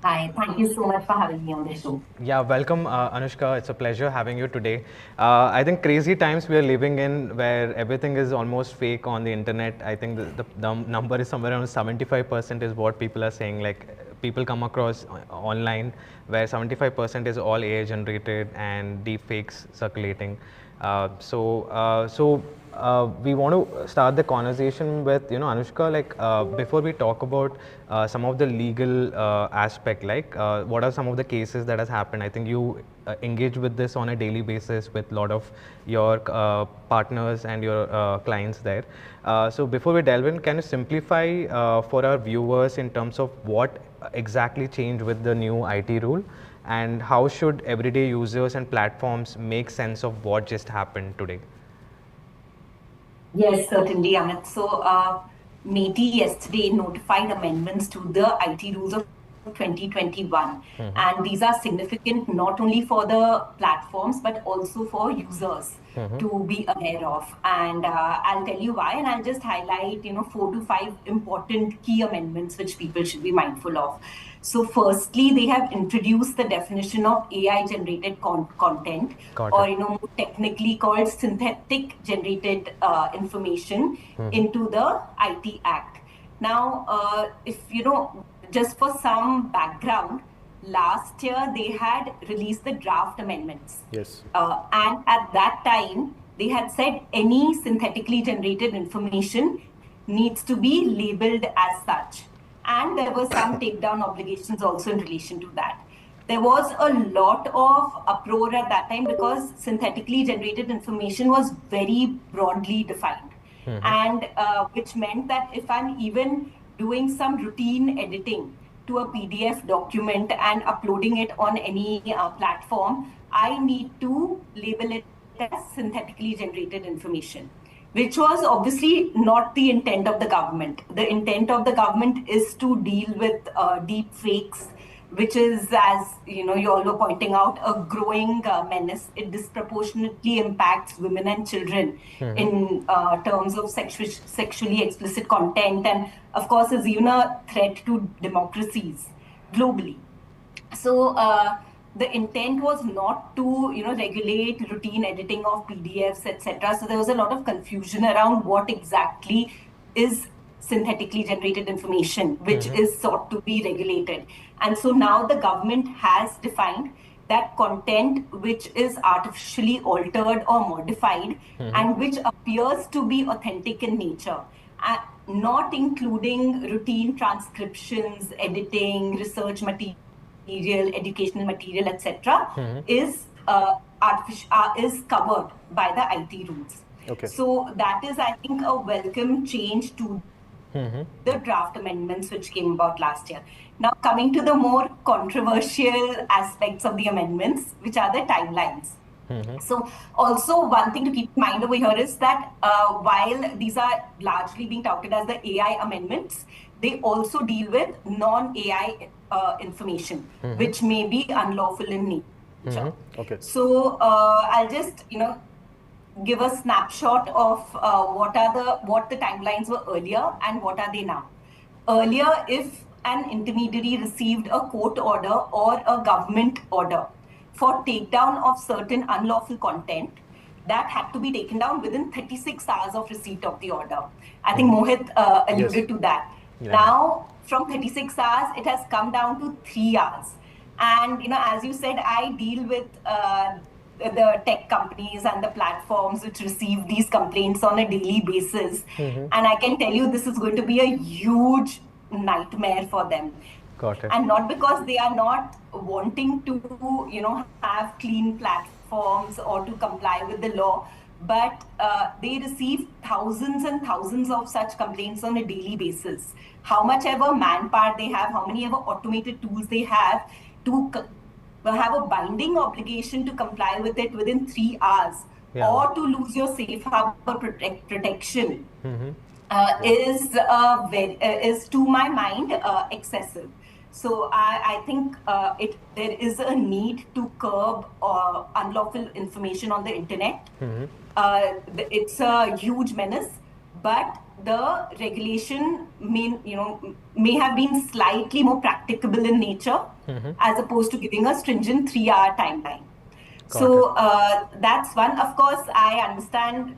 Hi, thank you so much for having me on the show. Yeah, welcome Anushka. It's a pleasure having you today. I think crazy times we are living in, where everything is almost fake on the internet. I think the number is somewhere around 75% is what people are saying. Like people come across online where 75% is all AI generated and deep fakes circulating. We want to start the conversation with, Anushka, like before we talk about some of the legal aspect, like what are some of the cases that has happened? I think you engage with this on a daily basis with a lot of your partners and your clients there. So before we delve in, can you simplify for our viewers in terms of what exactly changed with the new IT rule? And how should everyday users and platforms make sense of what just happened today? Yes, certainly, Amit. So, MeitY yesterday notified amendments to the IT rules of 2021. And these are significant not only for the platforms, but also for users to be aware of. And I'll tell you why, and I'll just highlight, 4 to 5 important key amendments which people should be mindful of. So firstly, they have introduced the definition of AI generated content, or more technically called synthetic generated information into the IT Act. Now, if just for some background, last year they had released the draft amendments. Yes. And at that time, they had said any synthetically generated information needs to be labeled as such. And there were some takedown obligations also in relation to that. There was a lot of uproar at that time because synthetically generated information was very broadly defined. And which meant that if I'm even doing some routine editing to a PDF document and uploading it on any platform, I need to label it as synthetically generated information, which was obviously not the intent of the government. The intent of the government is to deal with deep fakes, which is, as you all were pointing out, a growing menace. It disproportionately impacts women and children in terms of sexually explicit content, and of course is even a threat to democracies globally. So the intent was not to regulate routine editing of PDFs, etc. So there was a lot of confusion around what exactly is synthetically generated information, which is sought to be regulated. And so now the government has defined that content which is artificially altered or modified and which appears to be authentic in nature, not including routine transcriptions, editing, research material, educational material, etc., is covered by the IT rules. Okay. So that is, I think, a welcome change to the draft amendments which came about last year. Now, coming to the more controversial aspects of the amendments, which are the timelines. So also one thing to keep in mind over here is that while these are largely being touted as the AI amendments, they also deal with non-AI information, which may be unlawful in nature. Okay. So I'll just, give a snapshot of what the timelines were earlier and what are they now. Earlier, if an intermediary received a court order or a government order for takedown of certain unlawful content, that had to be taken down within 36 hours of receipt of the order. I think Mohit alluded to that. Yeah. Now, from 36 hours, it has come down to 3 hours. And, as you said, I deal with the tech companies and the platforms which receive these complaints on a daily basis. And I can tell you this is going to be a huge nightmare for them. Got it. And not because they are not wanting to, have clean platforms or to comply with the law, but they receive thousands and thousands of such complaints on a daily basis. How much ever manpower they have, how many ever automated tools they have to have a binding obligation to comply with it within 3 hours, or to lose your safe harbor protection is to my mind excessive. So I think there is a need to curb unlawful information on the internet. It's a huge menace, but the regulation may have been slightly more practicable in nature, as opposed to giving a stringent 3-hour timeline. That's one. Of course, I understand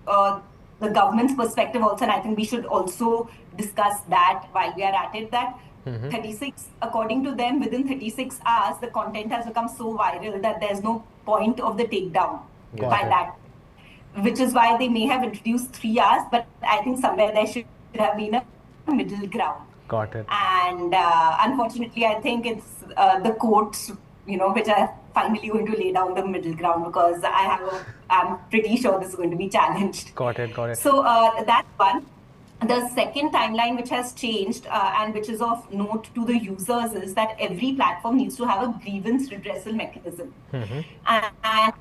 the government's perspective also, and I think we should also discuss that while we are at it, that 36, according to them, within 36 hours, the content has become so viral that there's no point of the takedown by that. Which is why they may have introduced 3 hours, but I think somewhere there should have been a middle ground. Got it. And unfortunately, I think it's the courts, which are finally going to lay down the middle ground, because I'm pretty sure this is going to be challenged. Got it. So that's one. The second timeline which has changed and which is of note to the users is that every platform needs to have a grievance redressal mechanism and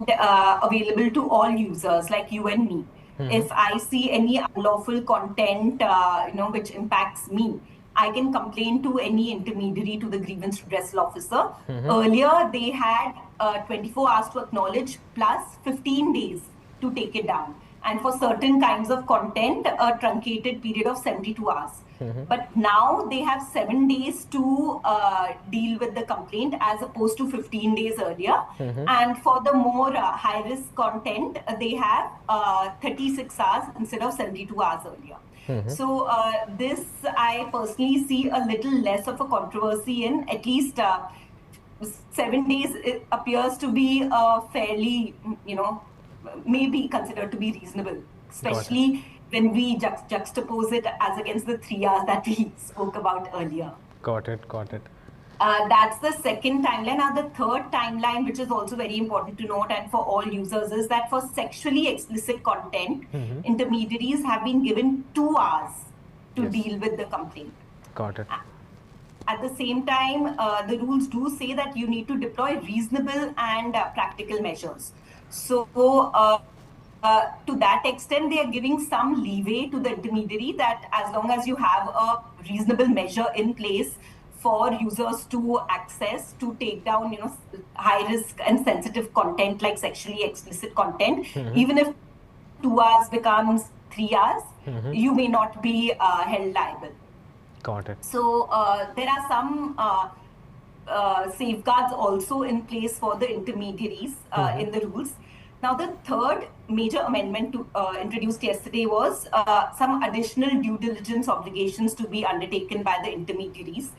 available to all users like you and me. If I see any unlawful content, which impacts me, I can complain to any intermediary to the grievance redressal officer. Earlier, they had 24 hours to acknowledge plus 15 days to take it down. And for certain kinds of content, a truncated period of 72 hours. But now they have 7 days to deal with the complaint as opposed to 15 days earlier. And for the more high-risk content, they have 36 hours instead of 72 hours earlier. So this I personally see a little less of a controversy in. At least 7 days it appears to be fairly, may be considered to be reasonable, especially when we juxtapose it as against the 3 hours that we spoke about earlier. Got it, got it. That's the second timeline. Now, the third timeline, which is also very important to note and for all users, is that for sexually explicit content, intermediaries have been given 2 hours to deal with the complaint. Got it. At the same time, the rules do say that you need to deploy reasonable and practical measures. So, to that extent, they are giving some leeway to the intermediary that as long as you have a reasonable measure in place for users to access, to take down, high risk and sensitive content like sexually explicit content, even if 2 hours becomes 3 hours, you may not be held liable. Got it. So there are some safeguards also in place for the intermediaries in the rules. Now, the third major amendment introduced yesterday was some additional due diligence obligations to be undertaken by the intermediaries.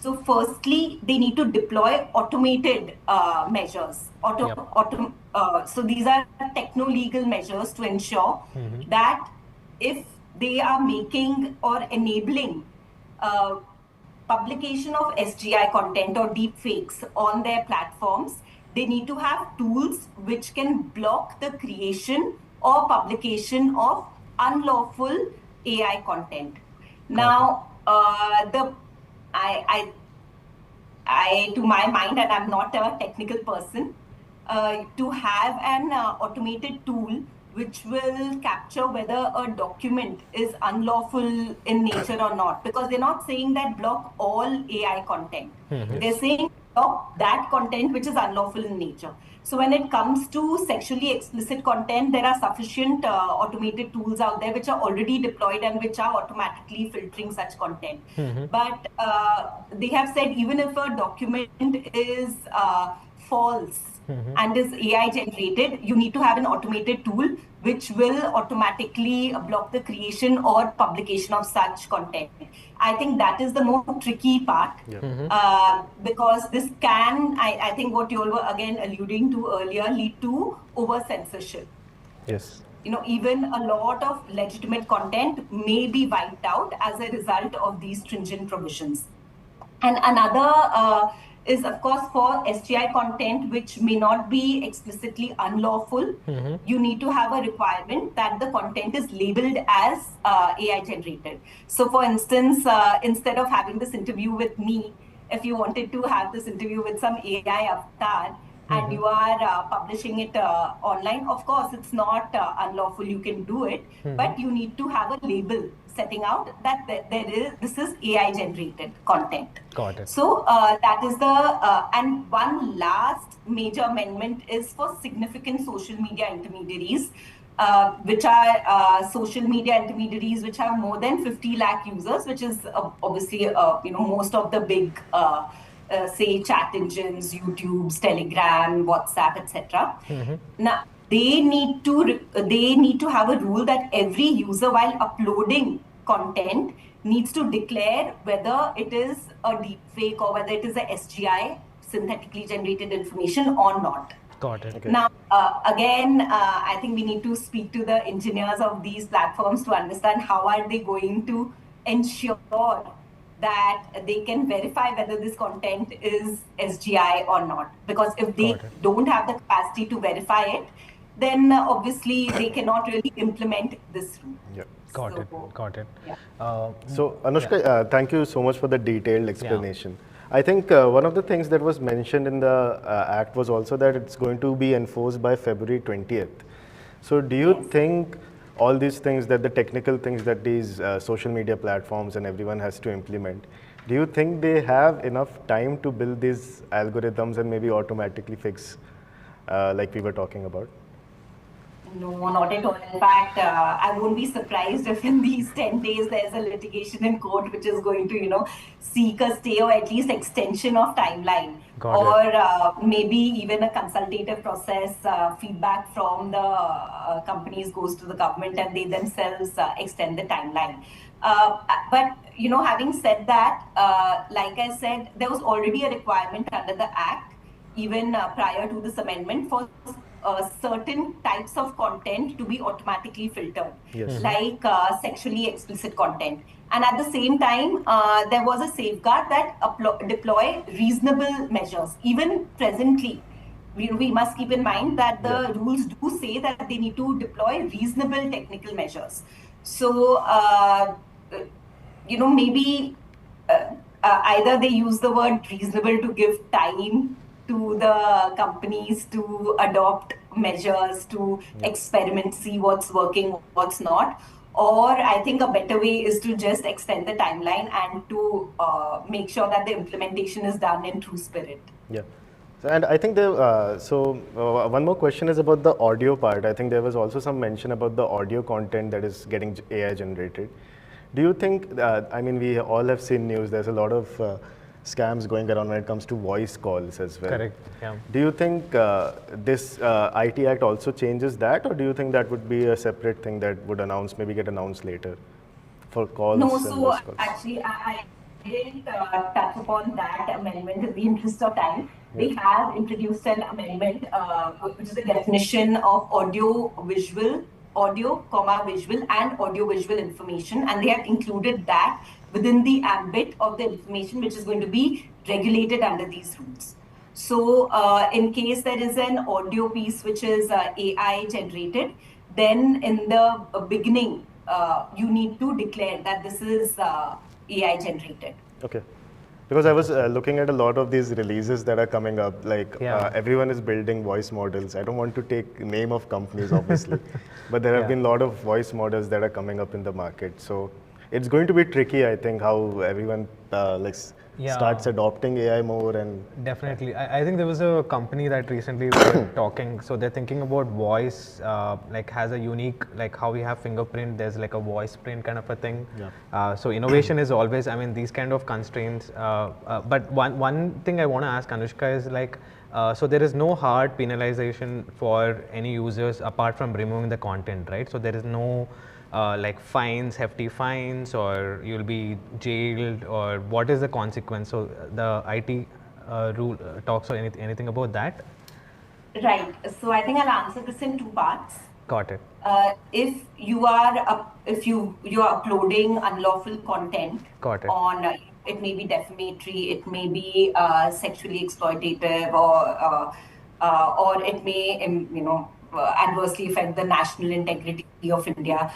So firstly, they need to deploy automated measures. So these are techno-legal measures to ensure that if they are making or enabling publication of SGI content or deepfakes on their platforms, they need to have tools which can block the creation or publication of unlawful AI content. Now, to my mind, and I'm not a technical person, to have an automated tool which will capture whether a document is unlawful in nature or not, because they're not saying that block all AI content. They're saying block that content which is unlawful in nature. So when it comes to sexually explicit content, there are sufficient automated tools out there which are already deployed and which are automatically filtering such content. But they have said even if a document is false and is AI generated, you need to have an automated tool which will automatically block the creation or publication of such content. I think that is the more tricky part because this can, I think what you all were again alluding to earlier, lead to over censorship. Yes. Even a lot of legitimate content may be wiped out as a result of these stringent provisions. And another is, of course, for SGI content which may not be explicitly unlawful, you need to have a requirement that the content is labeled as AI generated. So, for instance, instead of having this interview with me, if you wanted to have this interview with some AI avatar, and you are publishing it online, of course, it's not unlawful, you can do it, but you need to have a label setting out that this is AI generated content. Got it. So that is the, and one last major amendment is for significant social media intermediaries, which are social media intermediaries which have more than 50 lakh users, which is obviously, most of the big say chat engines, YouTube's, Telegram, WhatsApp, etc. Now they need to have a rule that every user, while uploading content, needs to declare whether it is a deepfake or whether it is a SGI, synthetically generated information, or not. Got it. Okay. Now, again, I think we need to speak to the engineers of these platforms to understand how are they going to ensure that they can verify whether this content is SGI or not. Because if they don't have the capacity to verify it, then obviously they cannot really implement this rule. Yeah. Got it. Yeah. So, Anushka, thank you so much for the detailed explanation. I think one of the things that was mentioned in the Act was also that it's going to be enforced by February 20th. So, do you think all these things that the technical things that these social media platforms and everyone has to implement, do you think they have enough time to build these algorithms and maybe automatically fix like we were talking about? No, not at all. In fact, I won't be surprised if in these 10 days there's a litigation in court which is going to, seek a stay or at least extension of timeline. Maybe even a consultative process, feedback from the companies goes to the government and they themselves extend the timeline. But, having said that, like I said, there was already a requirement under the Act, even prior to this amendment, for certain types of content to be automatically filtered, like sexually explicit content. And at the same time, there was a safeguard that deploy reasonable measures. Even presently, we must keep in mind that the rules do say that they need to deploy reasonable technical measures. So, maybe either they use the word reasonable to give time to the companies to adopt measures, to experiment, see what's working, what's not. Or I think a better way is to just extend the timeline and to make sure that the implementation is done in true spirit. Yeah. And I think one more question is about the audio part. I think there was also some mention about the audio content that is getting AI generated. Do you think, I mean, we all have seen news, there's a lot of scams going around when it comes to voice calls as well. Correct. Yeah. Do you think this IT Act also changes that, or do you think that would be a separate thing that would get announced later for calls? No, so actually I didn't touch upon that amendment in the interest of time. They have introduced an amendment which is a definition of audio, visual, and audio-visual information, and they have included that within the ambit of the information which is going to be regulated under these rules. So in case there is an audio piece which is AI generated, then in the beginning, you need to declare that this is AI generated. Okay. Because I was looking at a lot of these releases that are coming up, like everyone is building voice models. I don't want to take name of companies, obviously, but there have been a lot of voice models that are coming up in the market. So it's going to be tricky, I think, how everyone starts adopting AI more. And definitely, I think there was a company that recently were talking. So they're thinking about voice, has a unique, like how we have fingerprint. There's like a voice print kind of a thing. So innovation is always, I mean, these kind of constraints. But one thing I want to ask Anushka is like, so there is no hard penalization for any users apart from removing the content, right? So there is no like fines, hefty fines, or you'll be jailed, or what is the consequence? So the IT rule talks or anything about that? Right. So I think I'll answer this in two parts. Got it. If you are uploading unlawful content on it may be defamatory, it may be sexually exploitative, or it may adversely affect the national integrity of India.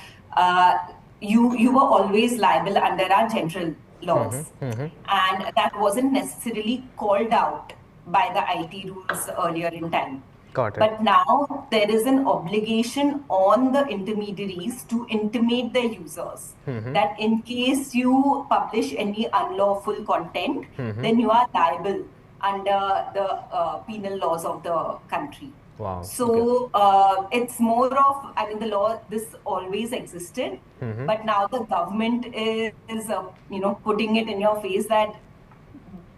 You were always liable under our general laws, and that wasn't necessarily called out by the IT rules earlier in time. Got it. But now there is an obligation on the intermediaries to intimate their users that in case you publish any unlawful content, then you are liable under the penal laws of the country. Wow. So it's more of, I mean, the law, this always existed, but now the government is putting it in your face that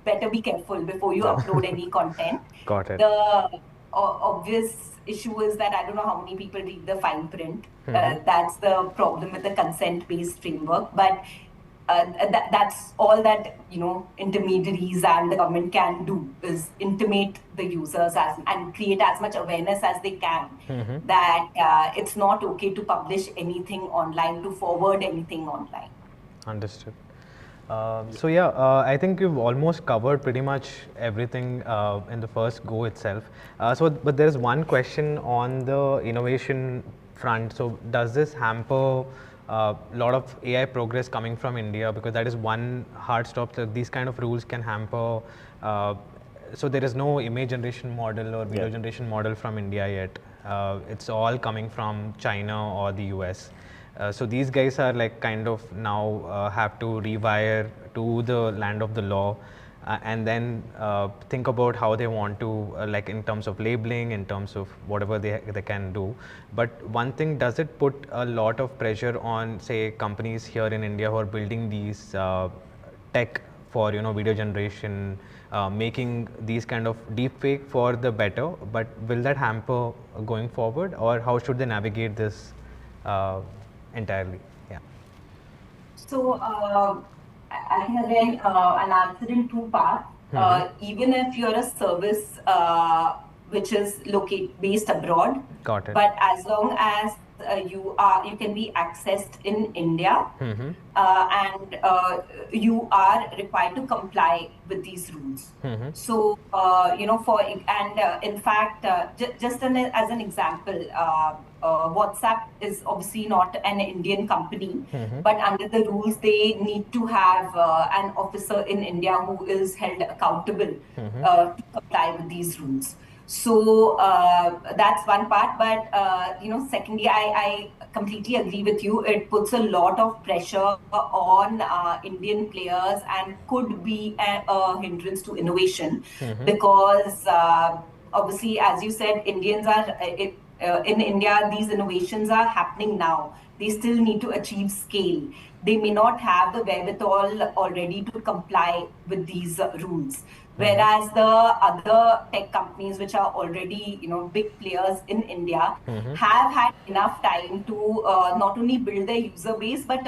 better be careful before you upload any content. Got it. The obvious issue is that I don't know how many people read the fine print. That's the problem with the consent-based framework. But that's all that intermediaries and the government can do, is intimate the users and create as much awareness as they can that it's not okay to publish anything online, to forward anything online. Understood. So yeah, I think you've almost covered pretty much everything in the first go itself. But there is one question on the innovation front. So does this hamper a lot of AI progress coming from India? Because that is one hard stop. So these kind of rules can hamper. So there is no image generation model or video generation model from India yet. it's all coming from China or the US. So these guys are like kind of now have to rewire to the land of the law, and then think about how they want to like in terms of labeling, in terms of whatever they can do. But one thing, does it put a lot of pressure on, say, companies here in India who are building these tech for video generation, making these kind of deepfake for the better, but will that hamper going forward, or how should they navigate this entirely? Yeah. So I think again I'll answer in two parts. Even if you're a service which is based abroad, Got it. but as long as you can be accessed in India, and you are required to comply with these rules. So in fact, just as an example, WhatsApp is obviously not an Indian company, but under the rules they need to have an officer in India who is held accountable to comply with these rules. So that's one part, but secondly, I completely agree with you. It puts a lot of pressure on Indian players and could be a hindrance to innovation, because obviously, as you said, Indians are in India. These innovations are happening now. They still need to achieve scale. They may not have the wherewithal already to comply with these rules. Whereas the other tech companies, which are already big players in India, have had enough time to not only build their user base, but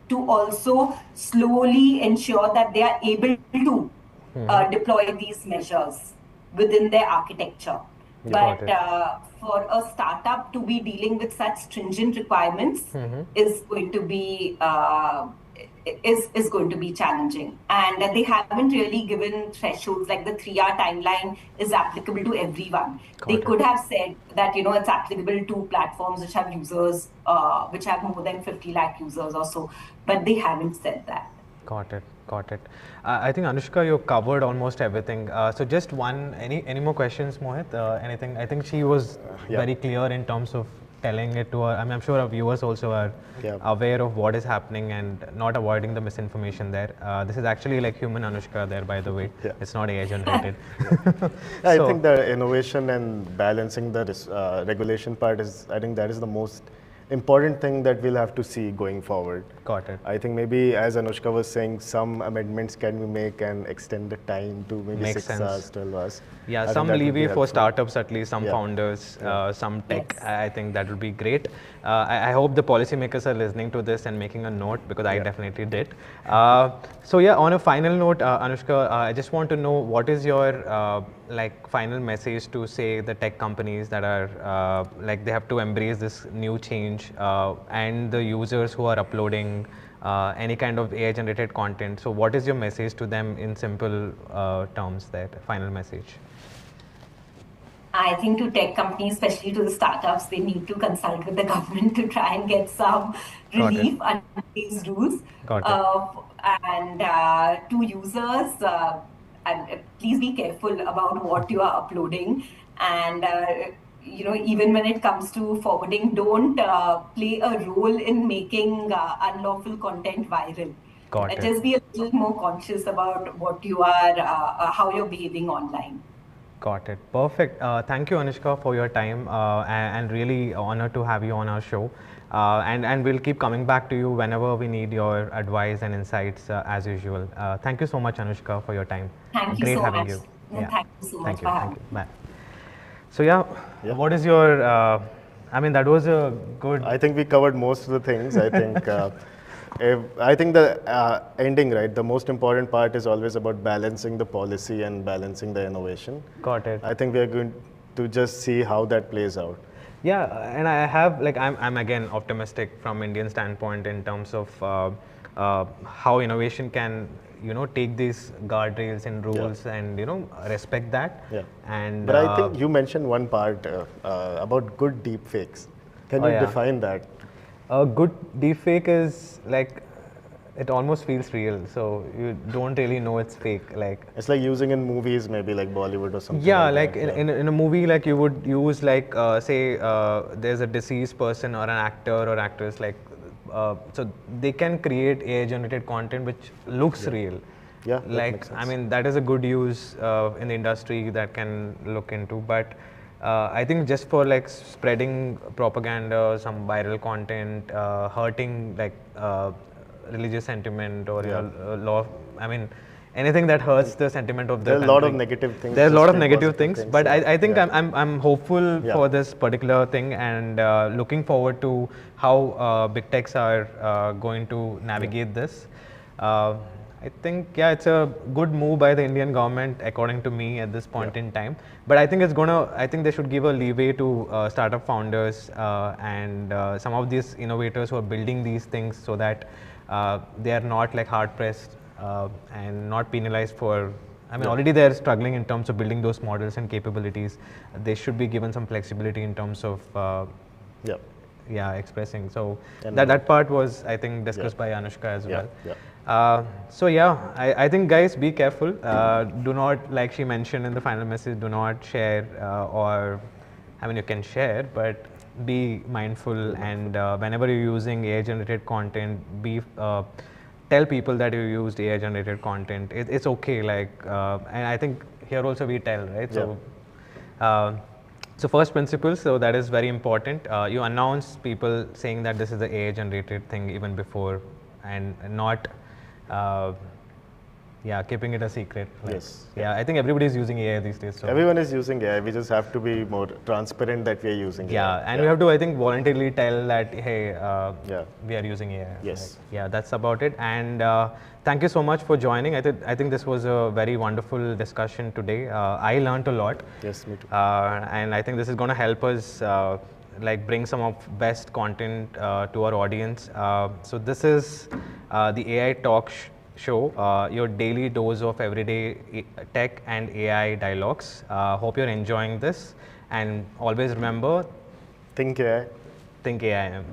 to also slowly ensure that they are able to deploy these measures within their architecture. But for a startup to be dealing with such stringent requirements is going to be is going to be challenging, and they haven't really given thresholds like the 3-hour timeline is applicable to everyone. They could have said that it's applicable to platforms which have users which have more than 50 lakh users or so, but they haven't said that. Got it. Got it. I think Anushka, you covered almost everything. So just any more questions, Mohit? Anything? I think she was very clear in terms of telling it to her. I mean, I'm sure our viewers also are aware of what is happening and not avoiding the misinformation there. This is actually like human Anushka there, by the way. It's not AI generated. I think the innovation and balancing the regulation part I think that is the most important thing that we'll have to see going forward. Got it. I think maybe, as Anushka was saying, some amendments can we make and extend the time to maybe Makes 6 hours, 12 hours. Yeah, I some think that would be leeway for helpful. startups, at least some founders, some tech. I think that would be great. I hope the policymakers are listening to this and making a note, because I definitely did. So yeah, on a final note, Anushka, I just want to know what is your like final message to, say, the tech companies that are like they have to embrace this new change, and the users who are uploading any kind of AI generated content. So what is your message to them in simple terms, that final message? I think to tech companies, especially to the startups, they need to consult with the government to try and get some relief under these rules. And to users, please be careful about what you are uploading. And even when it comes to forwarding, don't play a role in making unlawful content viral. Just be a little more conscious about what you are, how you're behaving online. Got it. Perfect. Thank you, Anushka, for your time, and really honored to have you on our show. And we'll keep coming back to you whenever we need your advice and insights, as usual. Thank you so much, Anushka, for your time. Thank you Great so having much. you. Yeah. Thank you so much for having me. Bye. So yeah, what is your? I mean, that was a good. I think we covered most of the things. I think. I think the ending, right, the most important part is always about balancing the policy and balancing the innovation. Got it. I think we are going to just see how that plays out. Yeah, and I have, like, I'm again optimistic from Indian standpoint in terms of how innovation can, take these guardrails and rules and, respect that. Yeah. And but I think you mentioned one part about good deepfakes. Can you define that? A good deepfake is like, it almost feels real. So you don't really know it's fake. Like It's like using in movies, maybe like Bollywood or something. yeah, like like that. in a movie, like you would use like say there's a deceased person or an actor or actress, like so they can create AI generated content which looks real. Yeah, that like makes I sense. mean that is a good use in the industry that can look into, but I think just for like spreading propaganda, some viral content, hurting like religious sentiment or you know, law. I mean, anything that hurts the sentiment of the There are a lot of country. negative things. There's a just lot of like negative positive things, but yeah. I think Yeah. I'm hopeful Yeah. for this particular thing, and looking forward to how big techs are going to navigate this. I think yeah, it's a good move by the Indian government, according to me, at this point in time. But I think it's gonna. I think they should give a leeway to startup founders and some of these innovators who are building these things, so that they are not like hard pressed and not penalized for. I mean, already they're struggling in terms of building those models and capabilities. They should be given some flexibility in terms of Yeah. yeah, expressing. So And that part was, I think, discussed by Anushka as Yeah, well. yeah. So yeah, I think guys, be careful. Do not, like she mentioned in the final message, do not share or, I mean, you can share, but be mindful. And whenever you're using AI generated content, tell people that you used AI generated content. It's okay. Like, and I think here also we tell, right? So. So first principles, so that is very important. You announce people saying that this is the AI generated thing even before, and not, yeah, keeping it a secret. Like, Yes. Yeah, I think everybody is using AI these days. So Everyone is using AI. We just have to be more transparent that we are using AI. yeah, and we have to, I think, voluntarily tell that, hey, Yeah. we are using AI. Yes. Like, yeah, that's about it. And thank you so much for joining. I think this was a very wonderful discussion today. I learned a lot. Yes, me too. And I think this is going to help us like bring some of best content to our audience. So this is the AI Talk Show, your daily dose of everyday tech and AI dialogues. Hope you're enjoying this, and always remember, Think AI. think AIM.